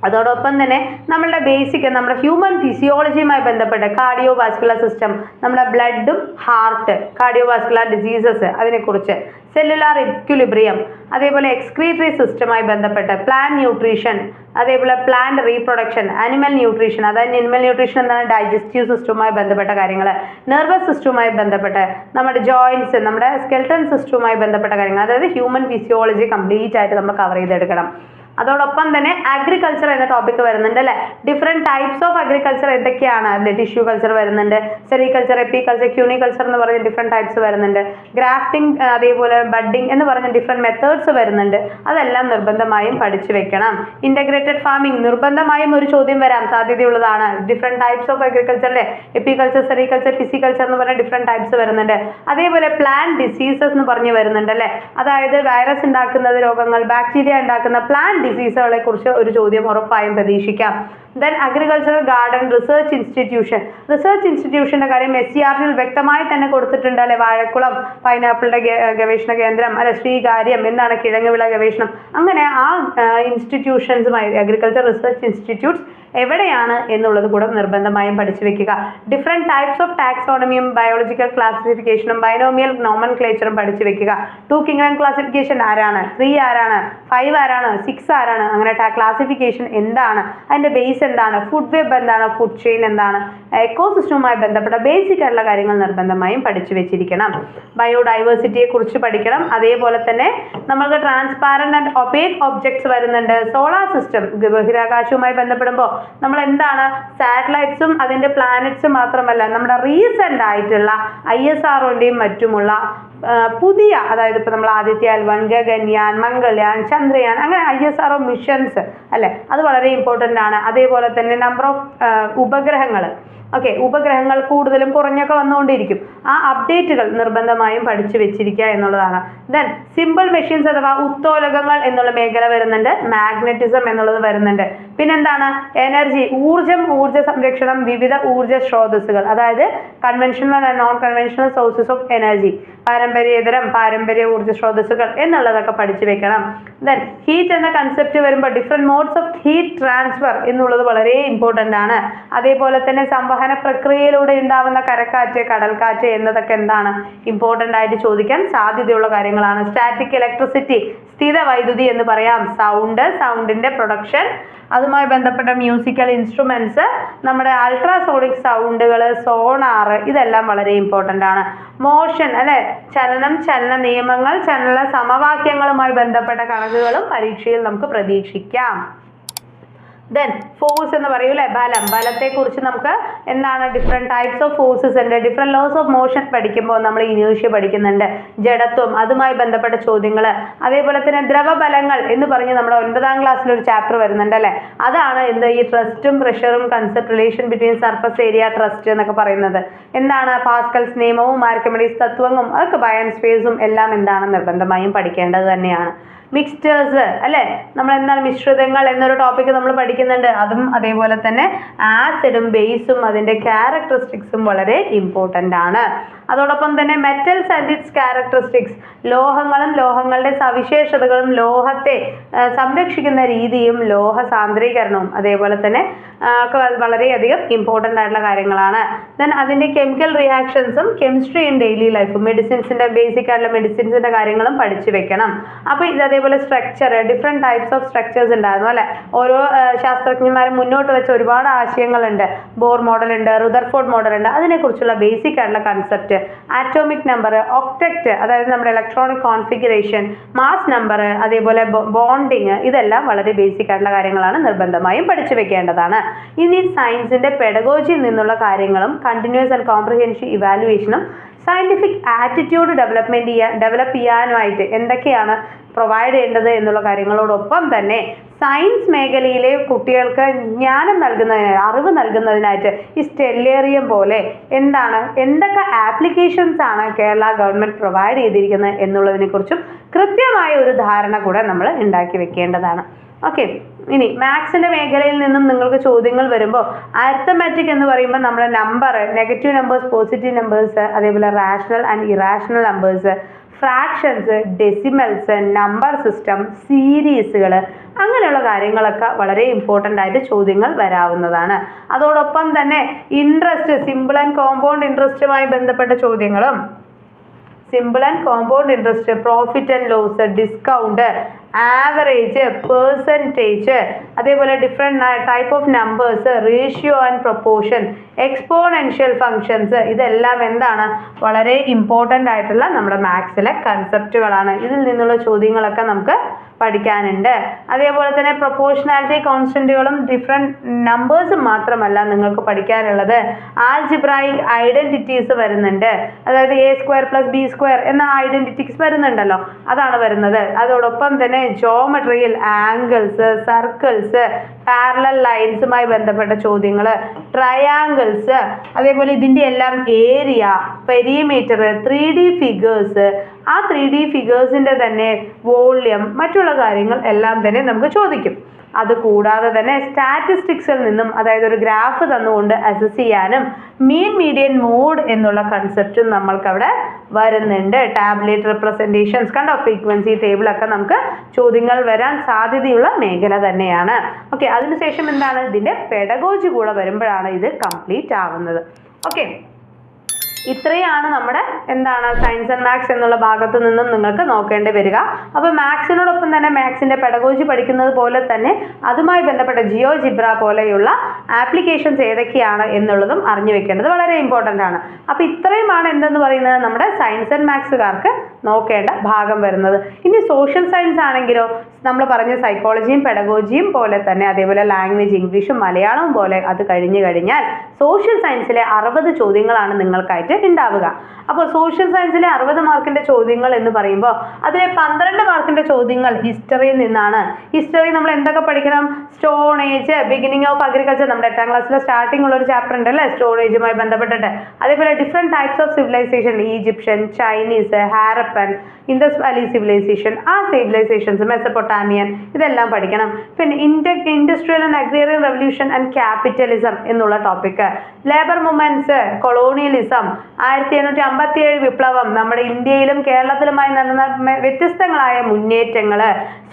അതോടൊപ്പം തന്നെ നമ്മളുടെ ബേസിക്, നമ്മുടെ ഹ്യൂമൻ ഫിസിയോളജിയുമായി ബന്ധപ്പെട്ട കാർഡിയോ വാസ്കുലർ സിസ്റ്റം, നമ്മുടെ ബ്ലഡും ഹാർട്ട്, കാർഡിയോ വാസ്കുലർ ഡിസീസസ്, അതിനെക്കുറിച്ച്, സെല്ലുലാർ ഇക്വിലിബ്രിയം, അതേപോലെ എക്സ്ക്രീറ്ററി സിസ്റ്റമായി ബന്ധപ്പെട്ട്, പ്ലാന്റ് ന്യൂട്രീഷൻ, അതേപോലെ പ്ലാന്റ് റീപ്രൊഡക്ഷൻ, അനിമൽ ന്യൂട്രീഷൻ, അതായത് അനിമൽ ന്യൂട്രീഷൻ എന്താണ്, ഡൈജസ്റ്റീവ് സിസ്റ്റവുമായി ബന്ധപ്പെട്ട കാര്യങ്ങൾ, നെർവസ് സിസ്റ്റവുമായി ബന്ധപ്പെട്ട്, നമ്മുടെ ജോയിൻറ്റ്സ്, നമ്മുടെ സ്കെൽട്ടൺ സിസ്റ്റവുമായി ബന്ധപ്പെട്ട കാര്യങ്ങൾ, അതായത് ഹ്യൂമൻ ഫിസിയോളജി കംപ്ലീറ്റ് ആയിട്ട് നമ്മൾ കവർ ചെയ്തെടുക്കണം. അതോടൊപ്പം തന്നെ അഗ്രികൾച്ചർ എന്ന ടോപ്പിക്ക് വരുന്നുണ്ട് അല്ലേ. ഡിഫറെൻറ്റ് ടൈപ്സ് ഓഫ് അഗ്രികൾച്ചർ എന്തൊക്കെയാണ്, അതിൽ ടിഷ്യൂ കൾച്ചർ വരുന്നുണ്ട്, സെറികൾച്ചർ, എപ്പികൾച്ചർ, ക്യൂണികൾച്ചർ എന്ന് പറഞ്ഞ ഡിഫറെൻറ്റ് ടൈപ്സ് വരുന്നുണ്ട്. ഗ്രാഫ്റ്റിംഗ്, അതേപോലെ ബഡ്ഡിംഗ് എന്ന് പറഞ്ഞ ഡിഫറെൻറ്റ് മെത്തേഡ്സ് വരുന്നുണ്ട്. അതെല്ലാം നിർബന്ധമായും പഠിച്ചു വെക്കണം. ഇൻ്റഗ്രേറ്റഡ് ഫാമിംഗ് നിർബന്ധമായും ഒരു ചോദ്യം വരാൻ സാധ്യതയുള്ളതാണ്. ഡിഫറെൻറ്റ് ടൈപ്സ് ഓഫ് അഗ്രികൾച്ചറിലെ എപ്പികൾച്ചർ, സെറികൾച്ചർ, പിസികൾച്ചർ എന്ന് പറഞ്ഞ ഡിഫറെൻറ്റ് ടൈപ്സ് വരുന്നുണ്ട്. അതേപോലെ പ്ലാന്റ് ഡിസീസസ് എന്ന് പറഞ്ഞ് വരുന്നുണ്ട് അല്ലേ. അതായത് വൈറസ് ഉണ്ടാക്കുന്ന രോഗങ്ങൾ, ബാക്ടീരിയ ഉണ്ടാക്കുന്ന പ്ലാന്റ് ഡിസീസുകളെ കുറിച്ച് ഒരു ചോദ്യം ഉറപ്പായും പ്രതീക്ഷിക്കാം. ദെൻ അഗ്രികൾച്ചറൽ ഗാർഡൻ റിസർച്ച് ഇൻസ്റ്റിറ്റ്യൂഷൻ്റെ കാര്യം SCRTയിൽ വ്യക്തമായി തന്നെ കൊടുത്തിട്ടുണ്ട് അല്ലെ. വാഴക്കുളം പൈനാപ്പിളിൻ്റെ ഗവേഷണ കേന്ദ്രം അല്ലെ, ശ്രീകാര്യം എന്താണ്, കിഴങ്ങ് വിള ഗവേഷണം, അങ്ങനെ ആ ഇൻസ്റ്റിറ്റ്യൂഷൻസുമായി അഗ്രികൾച്ചർ റിസർച്ച് ഇൻസ്റ്റിറ്റ്യൂട്ട്സ് എവിടെയാണ് എന്നുള്ളത് കൂടെ നിർബന്ധമായും പഠിച്ചു വെക്കുക. ഡിഫറെൻറ്റ് ടൈപ്സ് ഓഫ് ടാക്സോണമിയും ബയോളജിക്കൽ ക്ലാസിഫിക്കേഷനും ബൈനോമിയൽ നോമൻക്ലേച്ചറും പഠിച്ചു വെക്കുക. 2 കിങ്ഡം ക്ലാസിഫിക്കേഷൻ ആരാണ്, 3 ആരാണ്, 5 ആരാണ്, 6 ആരാണ്, അങ്ങനെ ക്ലാസിഫിക്കേഷൻ എന്താണ്, അതിൻ്റെ ബേസ് എന്താണ്, ഫുഡ് വെബ് എന്താണ്, ഫുഡ് ചെയിൻ എന്താണ്, എക്കോസിസ്റ്റവുമായി ബന്ധപ്പെട്ട ബേസിക് ആയിട്ടുള്ള കാര്യങ്ങൾ നിർബന്ധമായും പഠിച്ചു വെച്ചിരിക്കണം. ബയോഡൈവേഴ്സിറ്റിയെ കുറിച്ച് പഠിക്കണം. അതേപോലെ തന്നെ നമ്മൾക്ക് ട്രാൻസ്പാരന്റ് ആൻഡ് ഒപേക്ക് ഒബ്ജക്ട്സ് വരുന്നുണ്ട്. സോളാർ സിസ്റ്റം ബഹിരാകാശവുമായി ബന്ധപ്പെടുമ്പോൾ നമ്മൾ എന്താണ് സാറ്റലൈറ്റ്സും അതിൻ്റെ പ്ലാനറ്റ്സും മാത്രമല്ല നമ്മുടെ റീസെൻ്റ് ആയിട്ടുള്ള ISROൻ്റെയും മറ്റുമുള്ള പുതിയ, അതായത് ഇപ്പോൾ നമ്മൾ ആദിത്യ L1, ഗഗൻയാൻ, മംഗൾയാൻ, ചന്ദ്രയാൻ, അങ്ങനെ ISRO മിഷൻസ് അല്ലേ, അത് വളരെ ഇമ്പോർട്ടൻ്റ് ആണ്. അതേപോലെ തന്നെ നമ്പർ ഓഫ് ഉപഗ്രഹങ്ങൾ, ഉപഗ്രഹങ്ങൾ കൂടുതലും കുറഞ്ഞൊക്കെ വന്നുകൊണ്ടിരിക്കും. ആ അപ്ഡേറ്റുകൾ നിർബന്ധമായും പഠിച്ചു വെച്ചിരിക്കുക എന്നുള്ളതാണ്. ദെൻ സിമ്പിൾ മെഷീൻസ് അഥവാ ഉത്തോലകങ്ങൾ എന്നുള്ള മേഖല വരുന്നുണ്ട്. മാഗ്നറ്റിസം എന്നുള്ളത് വരുന്നുണ്ട്. പിന്നെന്താണ് എനർജി, ഊർജ സംരക്ഷണം, വിവിധ ഊർജ സ്രോതസ്സുകൾ, അതായത് conventional and non conventional sources of energy, പാരമ്പര്യേതരം പാരമ്പര്യ ഊർജ്ജ സ്രോതസ്സുകൾ എന്നുള്ളതൊക്കെ പഠിച്ചു വെക്കണം. ദെൻ ഹീറ്റ് എന്ന കൺസെപ്റ്റ് വരുമ്പോൾ different modes of heat transfer എന്നുള്ളത് വളരെ ഇമ്പോർട്ടൻ്റ് ആണ്. അതേപോലെ തന്നെ സംവഹന പ്രക്രിയയിലൂടെ ഉണ്ടാവുന്ന കരക്കാറ്റ്, കടൽക്കാറ്റ് എന്നതൊക്കെ എന്താണ് ഇമ്പോർട്ടൻ്റ് ആയിട്ട് ചോദിക്കാൻ സാധ്യതയുള്ള കാര്യങ്ങളാണ്. സ്റ്റാറ്റിക് ഇലക്ട്രിസിറ്റി, സ്ഥിര വൈദ്യുതി എന്ന് പറയാം. സൗണ്ടിൻ്റെ പ്രൊഡക്ഷൻ, അതുമായി ബന്ധപ്പെട്ട മ്യൂസിക്കൽ ഇൻസ്ട്രുമെന്റ്സ്, നമ്മുടെ അൾട്രാസോണിക് സൗണ്ടുകൾ, സോണാർ, ഇതെല്ലാം വളരെ ഇമ്പോർട്ടൻ്റ് ആണ്. മോഷൻ അല്ലെ, ചലന നിയമങ്ങൾ, ചലന സമവാക്യങ്ങളുമായി ബന്ധപ്പെട്ട കണക്കുകളും പരീക്ഷയിൽ നമുക്ക് പ്രതീക്ഷിക്കാം. ദെൻ ഫോഴ്സ് എന്ന് പറയൂലേ, ബലത്തെക്കുറിച്ച് നമുക്ക് എന്താണ് ഡിഫറെൻറ്റ് ടൈപ്സ് ഓഫ് ഫോഴ്സസ് ഉണ്ട്. ഡിഫറെൻറ്റ് ലോസ് ഓഫ് മോഷൻ പഠിക്കുമ്പോൾ നമ്മൾ ഇനേർഷ്യ പഠിക്കുന്നുണ്ട്. ജഡത്വം, അതുമായി ബന്ധപ്പെട്ട ചോദ്യങ്ങൾ. അതേപോലെ തന്നെ ദ്രവബലങ്ങൾ എന്ന് പറഞ്ഞ് നമ്മുടെ 9ാം ക്ലാസ്സിൽ ഒരു ചാപ്റ്റർ വരുന്നുണ്ട് അല്ലേ, അതാണ് ഈ ട്രസ്റ്റും പ്രഷറും concept, relation between surface area trust എന്നൊക്കെ പറയുന്നത്. എന്താണ് പാസ്കൽസ് നിയമവും ആർക്കിമിഡീസ് തത്വവും, അതൊക്കെ ബയൻ സ്പേസും എല്ലാം എന്താണ് നിർബന്ധമായും പഠിക്കേണ്ടത് തന്നെയാണ്. മിക്സ്ചേഴ്സ് അല്ലേ, നമ്മൾ എന്താണ് മിശ്രിതങ്ങൾ എന്നൊരു ടോപ്പിക്ക് നമ്മൾ പഠിക്കുന്നുണ്ട്. അതും അതേപോലെ തന്നെ ആസിഡും ബേസും അതിൻ്റെ ക്യാരക്ടറിസ്റ്റിക്സും വളരെ ഇമ്പോർട്ടൻ്റ് ആണ്. അതോടൊപ്പം തന്നെ മെറ്റൽസ് ആൻഡ് ഇറ്റ്സ് ക്യാരക്ടറിസ്റ്റിക്സ്, ലോഹങ്ങളും ലോഹങ്ങളുടെ സവിശേഷതകളും ലോഹത്തെ സംരക്ഷിക്കുന്ന രീതിയും ലോഹ സാന്ദ്രീകരണവും അതേപോലെ തന്നെ വളരെയധികം ഇമ്പോർട്ടൻ്റ് ആയിട്ടുള്ള കാര്യങ്ങളാണ്. ദെൻ അതിൻ്റെ കെമിക്കൽ റിയാക്ഷൻസും കെമിസ്ട്രി ഇൻ ഡെയിലി ലൈഫ്, മെഡിസിൻസിൻ്റെ ബേസിക് ആയിട്ടുള്ള മെഡിസിൻസിൻ്റെ കാര്യങ്ങളും പഠിച്ചു വെക്കണം. അപ്പോൾ ഇത് അതേപോലെ structure, different types of structures ഉണ്ടായിരുന്നു അല്ലേ, ഓരോ ശാസ്ത്രജ്ഞന്മാരും മുന്നോട്ട് വെച്ച ഒരുപാട് ആശയങ്ങളുണ്ട്. ബോർ മോഡൽ ഉണ്ട്, റുദർഫോർഡ് മോഡൽ ഉണ്ട്, അതിനെക്കുറിച്ചുള്ള ബേസിക് ആയിട്ടുള്ള കൺസെപ്റ്റ്, ആറ്റോമിക് നമ്പർ, ഒക്ടക്റ്റ് അതായത് നമ്മുടെ ഇലക്ട്രോണിക് കോൺഫിഗറേഷൻ, മാസ് നമ്പർ, അതേപോലെ ബോണ്ടിങ്, ഇതെല്ലാം വളരെ ബേസിക് ആയിട്ടുള്ള കാര്യങ്ങളാണ്, നിർബന്ധമായും പഠിച്ചു വെക്കേണ്ടതാണ്. ഇനി സയൻസിൻ്റെ പെഡഗോജിയിൽ നിന്നുള്ള കാര്യങ്ങളും കണ്ടിന്യൂസ് ആൻഡ് കോംപ്രിഹെൻഷീവ് ഇവാലുവേഷനും സയൻറ്റിഫിക് ആറ്റിറ്റ്യൂഡ് ഡെവലപ്പ് ചെയ്യാനുമായിട്ട് എന്തൊക്കെയാണ് പ്രൊവൈഡ് ചെയ്യേണ്ടത് എന്നുള്ള കാര്യങ്ങളോടൊപ്പം തന്നെ സയൻസ് മേഖലയിലെ കുട്ടികൾക്ക് ജ്ഞാനം നൽകുന്നതിന്, അറിവ് നൽകുന്നതിനായിട്ട് ഈ സ്റ്റെല്ലേറിയം പോലെ എന്തൊക്കെ ആപ്ലിക്കേഷൻസ് ആണ് കേരള ഗവൺമെൻറ് പ്രൊവൈഡ് ചെയ്തിരിക്കുന്നത് എന്നുള്ളതിനെക്കുറിച്ചും കൃത്യമായ ഒരു ധാരണ കൂടെ നമ്മൾ ഉണ്ടാക്കി വെക്കേണ്ടതാണ്. ഓക്കെ, ഇനി മാത്സിൻ്റെ മേഖലയിൽ നിന്നും നിങ്ങൾക്ക് ചോദ്യങ്ങൾ വരുമ്പോൾ അരിത്തമാറ്റിക് എന്ന് പറയുമ്പോൾ നമ്മുടെ number, negative numbers, positive numbers, അതേപോലെ rational and irrational numbers, fractions, decimals, number system, സീരീസുകൾ, അങ്ങനെയുള്ള കാര്യങ്ങളൊക്കെ വളരെ ഇമ്പോർട്ടൻ്റ് ആയിട്ട് ചോദ്യങ്ങൾ വരാവുന്നതാണ്. അതോടൊപ്പം തന്നെ ഇൻട്രസ്റ്റ്, സിമ്പിൾ ആൻഡ് കോമ്പൗണ്ട് ഇൻട്രസ്റ്റുമായി ബന്ധപ്പെട്ട ചോദ്യങ്ങളും, simple and compound interest, profit and loss, discount, average, percentage, അതേപോലെ different type of numbers, ratio and proportion, exponential functions, ഇതെല്ലാം എന്താണ് വളരെ ഇമ്പോർട്ടൻ്റ് ആയിട്ടുള്ള നമ്മുടെ മാത്സിലെ കൺസെപ്റ്റുകളാണ്. ഇതിൽ നിന്നുള്ള ചോദ്യങ്ങളൊക്കെ നമുക്ക് പഠിക്കാനുണ്ട്. അതേപോലെ തന്നെ പ്രൊപ്പോർഷണാലിറ്റി കോൺസ്റ്റൻറ്റുകളും ഡിഫറെൻറ്റ് നമ്പേഴ്സും മാത്രമല്ല നിങ്ങൾക്ക് പഠിക്കാനുള്ളത്, ആൽജിബ്രായിക് ഐഡൻറ്റിറ്റീസ് വരുന്നുണ്ട്. അതായത് A² + B² എന്ന ഐഡൻറ്റിറ്റീസ് വരുന്നുണ്ടല്ലോ, അതാണ് വരുന്നത്. അതോടൊപ്പം തന്നെ ജോമെട്രിയിൽ ആംഗിൾസ്, സർക്കിൾസ്, പാരലൽ ലൈൻസുമായി ബന്ധപ്പെട്ട ചോദ്യങ്ങൾ, ട്രയാങ്കിൾസ്, അതേപോലെ ഇതിൻ്റെ എല്ലാം ഏരിയ, പെരിമീറ്റർ, 3D ഫിഗേഴ്സ്, ആ 3D ഫിഗേഴ്സിൻ്റെ തന്നെ വോള്യം, മറ്റുള്ള കാര്യങ്ങൾ എല്ലാം തന്നെ നമുക്ക് ചോദിക്കും. അതുകൂടാതെ തന്നെ സ്റ്റാറ്റിസ്റ്റിക്സിൽ നിന്നും, അതായത് ഒരു ഗ്രാഫ് തന്നുകൊണ്ട് അസസ് ചെയ്യാനും മീൻ മീഡിയൻ മോഡ് എന്നുള്ള കൺസെപ്റ്റും നമ്മൾക്കവിടെ വരുന്നുണ്ട്. ടാബ്ലേറ്റ് റെപ്രസെൻറ്റേഷൻസ് കണ്ടോ, ഫ്രീക്വൻസി ടേബിളൊക്കെ നമുക്ക് ചോദ്യങ്ങൾ വരാൻ സാധ്യതയുള്ള മേഖല തന്നെയാണ്. ഓക്കെ, അതിനുശേഷം എന്താണ് ഇതിൻ്റെ പെഡഗോജി കൂടെ വരുമ്പോഴാണ് ഇത് കംപ്ലീറ്റ് ആവുന്നത്. ഓക്കെ, ഇത്രയാണ് നമ്മുടെ എന്താണ് സയൻസ് ആൻഡ് മാത്സ് എന്നുള്ള ഭാഗത്തു നിന്നും നിങ്ങൾക്ക് നോക്കേണ്ടി വരിക. അപ്പോൾ മാത്സിനോടൊപ്പം തന്നെ മാത്സിൻ്റെ പെഡഗോജി പഠിക്കുന്നത് പോലെ തന്നെ അതുമായി ബന്ധപ്പെട്ട ജിയോജിബ്ര പോലെയുള്ള ആപ്ലിക്കേഷൻസ് ഏതൊക്കെയാണ് എന്നുള്ളതും അറിഞ്ഞു വെക്കേണ്ടത് വളരെ ഇമ്പോർട്ടൻ്റ് ആണ്. അപ്പോൾ ഇത്രയുമാണ് എന്തെന്ന് പറയുന്നത് നമ്മുടെ സയൻസ് ആൻഡ് മാത്സുകാർക്ക് നോക്കേണ്ട ഭാഗം വരുന്നത്. ഇനി സോഷ്യൽ സയൻസ് ആണെങ്കിലോ നമ്മൾ പറഞ്ഞ സൈക്കോളജിയും പെഡഗോജിയും പോലെ തന്നെ അതേപോലെ ലാംഗ്വേജ് ഇംഗ്ലീഷും മലയാളവും പോലെ അത് കഴിഞ്ഞു കഴിഞ്ഞാൽ സോഷ്യൽ സയൻസിലെ 60 ചോദ്യങ്ങളാണ് നിങ്ങൾക്കായിട്ട് ഉണ്ടാവുക. അപ്പോൾ സോഷ്യൽ സയൻസിലെ 60 മാർക്കിൻ്റെ ചോദ്യങ്ങൾ എന്ന് പറയുമ്പോൾ അതിലെ 12 മാർക്കിൻ്റെ ചോദ്യങ്ങൾ ഹിസ്റ്ററിയിൽ നിന്നാണ്. ഹിസ്റ്ററി നമ്മൾ എന്തൊക്കെ പഠിക്കണം? Stone age, beginning of agriculture, നമ്മുടെ 8ാം ക്ലാസ്സിലെ സ്റ്റാർട്ടിംഗ് ഉള്ള ഒരു ചാപ്റ്റർ ഉണ്ട് അല്ലേ, സ്റ്റോൺ ഏജുമായി ബന്ധപ്പെട്ടിട്ട്. അതേപോലെ different types of civilisation, Egyptian, Chinese, Harappan, Indus valley civilisation, ആ സിവിലൈസേഷൻസ്, മെസപ്പൊട്ടാമിയൻ, ഇതെല്ലാം പഠിക്കണം. പിന്നെ industrial and agrarian revolution and capitalism എന്നുള്ള ടോപ്പിക്ക്, ലേബർ മൂവ്മെന്റ്സ്, കൊളോണിയലിസം, 1857 വിപ്ലവം, നമ്മുടെ ഇന്ത്യയിലും കേരളത്തിലുമായി നടന്ന വ്യത്യസ്തങ്ങളായ മുന്നേറ്റങ്ങൾ,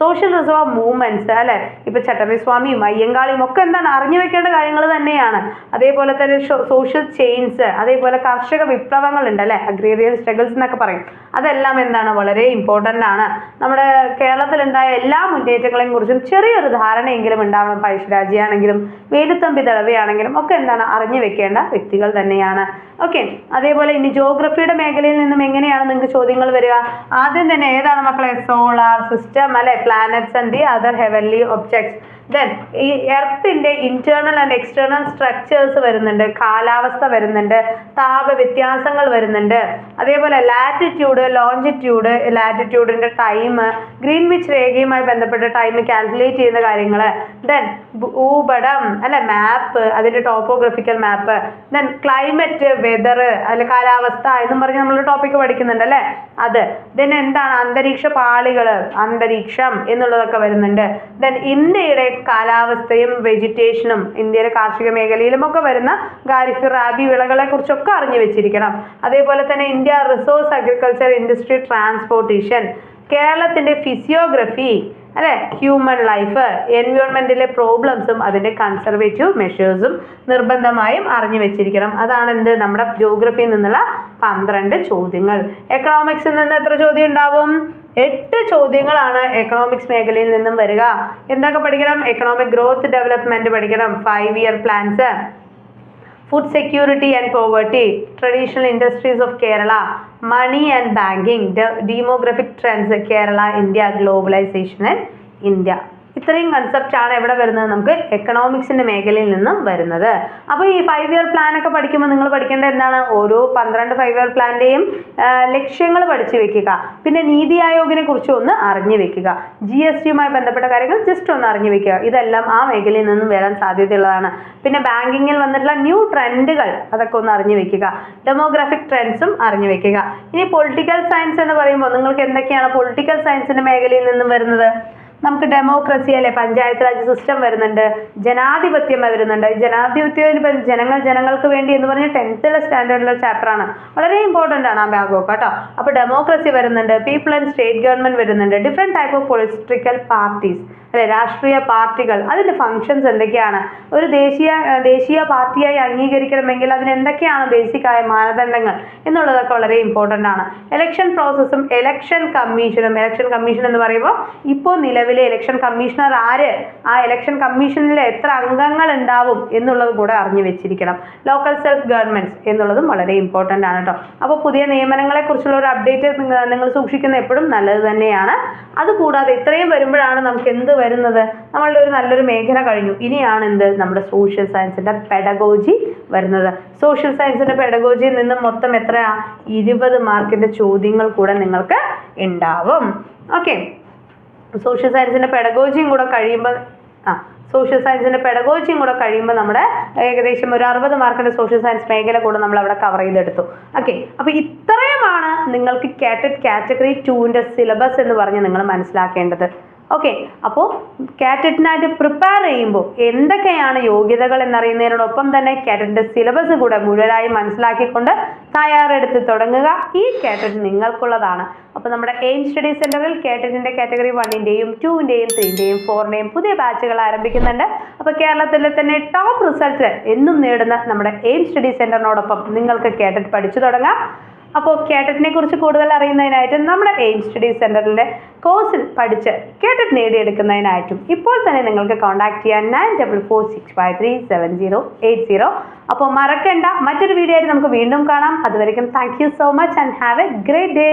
സോഷ്യൽ റിസർവ് മൂവ്മെന്റ്സ് അല്ലെ, ഇപ്പൊ ചട്ടമ്പിസ്വാമിയും അയ്യങ്കാളിയും ഒക്കെ എന്താണ് അറിഞ്ഞു വെക്കേണ്ട കാര്യങ്ങൾ തന്നെയാണ്. അതേപോലെ തന്നെ സോഷ്യൽ ചെയിൻസ്, അതേപോലെ കർഷക വിപ്ലവങ്ങൾ ഉണ്ട് അല്ലെ, അഗ്രേറിയൻ സ്ട്രഗിൾസ് എന്നൊക്കെ പറയും. അതെല്ലാം എന്താണ് വളരെ ഇമ്പോർട്ടൻ്റ് ആണ്. നമ്മുടെ കേരളത്തിലുണ്ടായ എല്ലാ മുന്നേറ്റങ്ങളെയും കുറിച്ചും ചെറിയൊരു ധാരണയെങ്കിലും ഉണ്ടാവണം. പഴശ്ശിരാജയാണെങ്കിലും വേലുത്തമ്പി ദളവയാണെങ്കിലും ഒക്കെ എന്താണ് അറിഞ്ഞു വെക്കേണ്ട വ്യക്തികൾ തന്നെയാണ്. ഓക്കെ, അതേപോലെ ഇനി ജോഗ്രഫിയുടെ മേഖലയിൽ നിന്നും എങ്ങനെയാണ് നിങ്ങൾക്ക് ചോദ്യങ്ങൾ വരിക? ആദ്യം തന്നെ ഏതാണ് മക്കളെ? സോളാർ സിസ്റ്റം അല്ലെ, planets and the other heavenly objects. Then ഈ എർത്തിൻ്റെ ഇന്റേണൽ ആൻഡ് എക്സ്റ്റേണൽ സ്ട്രക്ചേഴ്സ് വരുന്നുണ്ട്, കാലാവസ്ഥ വരുന്നുണ്ട്, താപ വ്യത്യാസങ്ങൾ വരുന്നുണ്ട്, അതേപോലെ ലാറ്റിറ്റ്യൂഡ്, ലോഞ്ചിറ്റ്യൂഡ്, ലാറ്റിറ്റ്യൂഡിൻ്റെ ടൈം, ഗ്രീൻവിച്ച് രേഖയുമായി ബന്ധപ്പെട്ട ടൈം കാൽക്കുലേറ്റ് ചെയ്യുന്ന കാര്യങ്ങൾ, ദെൻ ഭൂപടം അല്ലെ, മാപ്പ്, അതിൻ്റെ ടോപ്പോഗ്രഫിക്കൽ മാപ്പ്, ദെൻ ക്ലൈമറ്റ്, വെതർ അല്ലെ, കാലാവസ്ഥ എന്നും പറഞ്ഞ് നമ്മളൊരു ടോപ്പിക്ക് പഠിക്കുന്നുണ്ട് അല്ലേ, അത്. ദെൻ എന്താണ് അന്തരീക്ഷ പാളികൾ, അന്തരീക്ഷം എന്നുള്ളതൊക്കെ വരുന്നുണ്ട്. ദെൻ ഇന്ത്യയുടെ കാലാവസ്ഥയും വെജിറ്റേഷനും ഇന്ത്യയിലെ കാർഷിക മേഖലയിലും ഒക്കെ വരുന്ന ഖാരിഫ് റാബി വിളകളെ കുറിച്ചൊക്കെ അറിഞ്ഞു വെച്ചിരിക്കണം. അതേപോലെ തന്നെ India resource agriculture industry transportation, കേരളത്തിൻ്റെ ഫിസിയോഗ്രഫി അല്ലെ, ഹ്യൂമൻ ലൈഫ്, എൻവയോൺമെന്റിലെ പ്രോബ്ലംസും അതിൻ്റെ കൺസർവേറ്റീവ് മെഷേഴ്സും നിർബന്ധമായും അറിഞ്ഞു വെച്ചിരിക്കണം. അതാണ് എന്ത് നമ്മുടെ ജോഗ്രഫിയിൽ നിന്നുള്ള 12 ചോദ്യങ്ങൾ. എക്കണോമിക്സിൽ നിന്ന് എത്ര ചോദ്യം ഉണ്ടാവും? 8 ചോദ്യങ്ങളാണ് എക്കണോമിക്സ് മേഖലയിൽ നിന്നും വരിക. എന്തൊക്കെ പഠിക്കണം? എക്കണോമിക് ഗ്രോത്ത് ഡെവലപ്മെന്റ് പഠിക്കണം, 5 year plans, food security and poverty, traditional industries of Kerala, money and banking, demographic trends, Kerala, India, globalisation and India. ഇത്രയും കൺസെപ്റ്റ് ആണ് എവിടെ വരുന്നത്? നമുക്ക് എക്കണോമിക്സിന്റെ മേഖലയിൽ നിന്നും വരുന്നത്. അപ്പോൾ ഈ 5 ഇയർ പ്ലാൻ ഒക്കെ പഠിക്കുമ്പോൾ നിങ്ങൾ പഠിക്കേണ്ടത് എന്താണ്? ഓരോ 12 5 ഇയർ പ്ലാന്റെയും ലക്ഷ്യങ്ങൾ പഠിച്ചു വെക്കുക. പിന്നെ നീതി ആയോഗിനെ കുറിച്ച് ഒന്ന് അറിഞ്ഞു വെക്കുക. GSTയുമായി ബന്ധപ്പെട്ട കാര്യങ്ങൾ ജസ്റ്റ് ഒന്ന് അറിഞ്ഞു വെക്കുക. ഇതെല്ലാം ആ മേഖലയിൽ നിന്നും വരാൻ സാധ്യതയുള്ളതാണ്. പിന്നെ ബാങ്കിങ്ങിൽ വന്നിട്ടുള്ള ന്യൂ ട്രെൻഡുകൾ അതൊക്കെ ഒന്ന് അറിഞ്ഞു വെക്കുക. ഡെമോഗ്രാഫിക് ട്രെൻഡ്സും അറിഞ്ഞു വെക്കുക. ഇനി പൊളിറ്റിക്കൽ സയൻസ് എന്ന് പറയുമ്പോൾ നിങ്ങൾക്ക് എന്തൊക്കെയാണ് പൊളിറ്റിക്കൽ സയൻസിന്റെ മേഖലയിൽ നിന്നും വരുന്നത്? നമുക്ക് ഡെമോക്രസി അല്ലെ, പഞ്ചായത്ത് രാജ് സിസ്റ്റം വരുന്നുണ്ട്, ജനാധിപത്യം വരുന്നുണ്ട്. ജനാധിപത്യം ജനങ്ങൾക്ക് വേണ്ടി എന്ന് പറഞ്ഞ 10th സ്റ്റാൻഡേർഡിലെ ചാപ്റ്റർ ആണ്, വളരെ ഇമ്പോർട്ടൻ്റ് ആണ് ആ ഭാഗമൊക്കെ കേട്ടോ. അപ്പോൾ ഡെമോക്രസി വരുന്നുണ്ട്, പീപ്പിൾ ആൻഡ് സ്റ്റേറ്റ് ഗവൺമെന്റ് വരുന്നുണ്ട്, different type of political parties അല്ലെ, രാഷ്ട്രീയ പാർട്ടികൾ, അതിൻ്റെ ഫങ്ഷൻസ് എന്തൊക്കെയാണ്, ഒരു ദേശീയ പാർട്ടിയായി അംഗീകരിക്കണമെങ്കിൽ അതിന് എന്തൊക്കെയാണ് ബേസിക് ആയ മാനദണ്ഡങ്ങൾ എന്നുള്ളതൊക്കെ വളരെ ഇമ്പോർട്ടൻ്റ് ആണ്. ഇലക്ഷൻ പ്രോസസ്സും ഇലക്ഷൻ കമ്മീഷനും. ഇലക്ഷൻ കമ്മീഷൻ എന്ന് പറയുമ്പോൾ ഇപ്പോൾ നിലവിലെ ഇലക്ഷൻ കമ്മീഷണർ ആര്, ആ ഇലക്ഷൻ കമ്മീഷനിൽ എത്ര അംഗങ്ങൾ ഉണ്ടാവും എന്നുള്ളത് കൂടെ അറിഞ്ഞു വെച്ചിരിക്കണം. ലോക്കൽ സെൽഫ് ഗവൺമെന്റ്സ് എന്നുള്ളതും വളരെ ഇമ്പോർട്ടൻ്റ് ആണ് കേട്ടോ. അപ്പോൾ പുതിയ നിയമനങ്ങളെ കുറിച്ചുള്ള ഒരു അപ്ഡേറ്റ് നിങ്ങൾ സൂക്ഷിക്കുന്ന എപ്പോഴും നല്ലത് തന്നെയാണ്. അതുകൂടാതെ ഇത്രയും വരുമ്പോഴാണ് നമുക്ക് എന്ത് വരുന്നത്? നമ്മളുടെ ഒരു നല്ലൊരു മേഖല കഴിഞ്ഞു. ഇനിയാണ് എന്ത്? നമ്മുടെ സോഷ്യൽ സയൻസിന്റെ പെഡഗോജി വരുന്നത്. സോഷ്യൽ സയൻസിന്റെ പെഡഗോജിയിൽ നിന്നും മൊത്തം എത്രയാ? 20 മാർക്കിന്റെ ചോദ്യങ്ങൾ കൂടെ നിങ്ങൾക്ക് ഉണ്ടാവും. ഓക്കെ, സോഷ്യൽ സയൻസിന്റെ പെഡഗോജിയും കൂടെ കഴിയുമ്പോൾ നമ്മുടെ ഏകദേശം ഒരു 60 മാർക്കിന്റെ സോഷ്യൽ സയൻസ് മേഖല കൂടെ നമ്മൾ അവിടെ കവർ ചെയ്തെടുത്തു. ഓക്കെ, അപ്പോൾ ഇത്രയുമാണ് നിങ്ങൾക്ക് കാറ്റഗറി 2ന്റെ സിലബസ് എന്ന് പറഞ്ഞ് നിങ്ങൾ മനസ്സിലാക്കേണ്ടത്. ഓക്കെ, അപ്പോൾ കാറ്ററ്റിനായിട്ട് പ്രിപ്പയർ ചെയ്യുമ്പോൾ എന്തൊക്കെയാണ് യോഗ്യതകൾ എന്നറിയുന്നതിനോടൊപ്പം തന്നെ കാറ്ററ്റിൻ്റെ സിലബസ് കൂടെ മുഴുവനായി മനസ്സിലാക്കിക്കൊണ്ട് തയ്യാറെടുത്ത് തുടങ്ങുക. ഈ കാറ്ററ്റ് നിങ്ങൾക്കുള്ളതാണ്. അപ്പോൾ നമ്മുടെ എയിം സ്റ്റഡി സെൻറ്ററിൽ കാറ്ററ്റിൻ്റെ കാറ്റഗറി 1-ൻ്റെയും 2-ൻ്റെയും 3-ൻ്റെയും 4-ൻ്റെയും പുതിയ ബാച്ചുകൾ ആരംഭിക്കുന്നുണ്ട്. അപ്പോൾ കേരളത്തിലെ തന്നെ ടോപ്പ് റിസൾട്ട് എന്നും നേടുന്ന നമ്മുടെ എയിം സ്റ്റഡി സെൻറ്ററിനോടൊപ്പം നിങ്ങൾക്ക് കാറ്ററ്റ് പഠിച്ചു തുടങ്ങാം. അപ്പോൾ കാറ്ററ്റിനെ കുറിച്ച് കൂടുതൽ അറിയുന്നതിനായിട്ട് നമ്മുടെ എയിം സ്റ്റഡി സെൻറ്ററിൻ്റെ കോഴ്സിൽ പഠിച്ച് കാറ്ററ്റ് നേടിയെടുക്കുന്നതിനായിട്ടും ഇപ്പോൾ തന്നെ നിങ്ങൾക്ക് കോൺടാക്ട് ചെയ്യാൻ 9446537080. അപ്പോൾ മറക്കണ്ട, മറ്റൊരു വീഡിയോ ആയിട്ട് നമുക്ക് വീണ്ടും കാണാം. അതുവരെയും thank you so much and have A great day.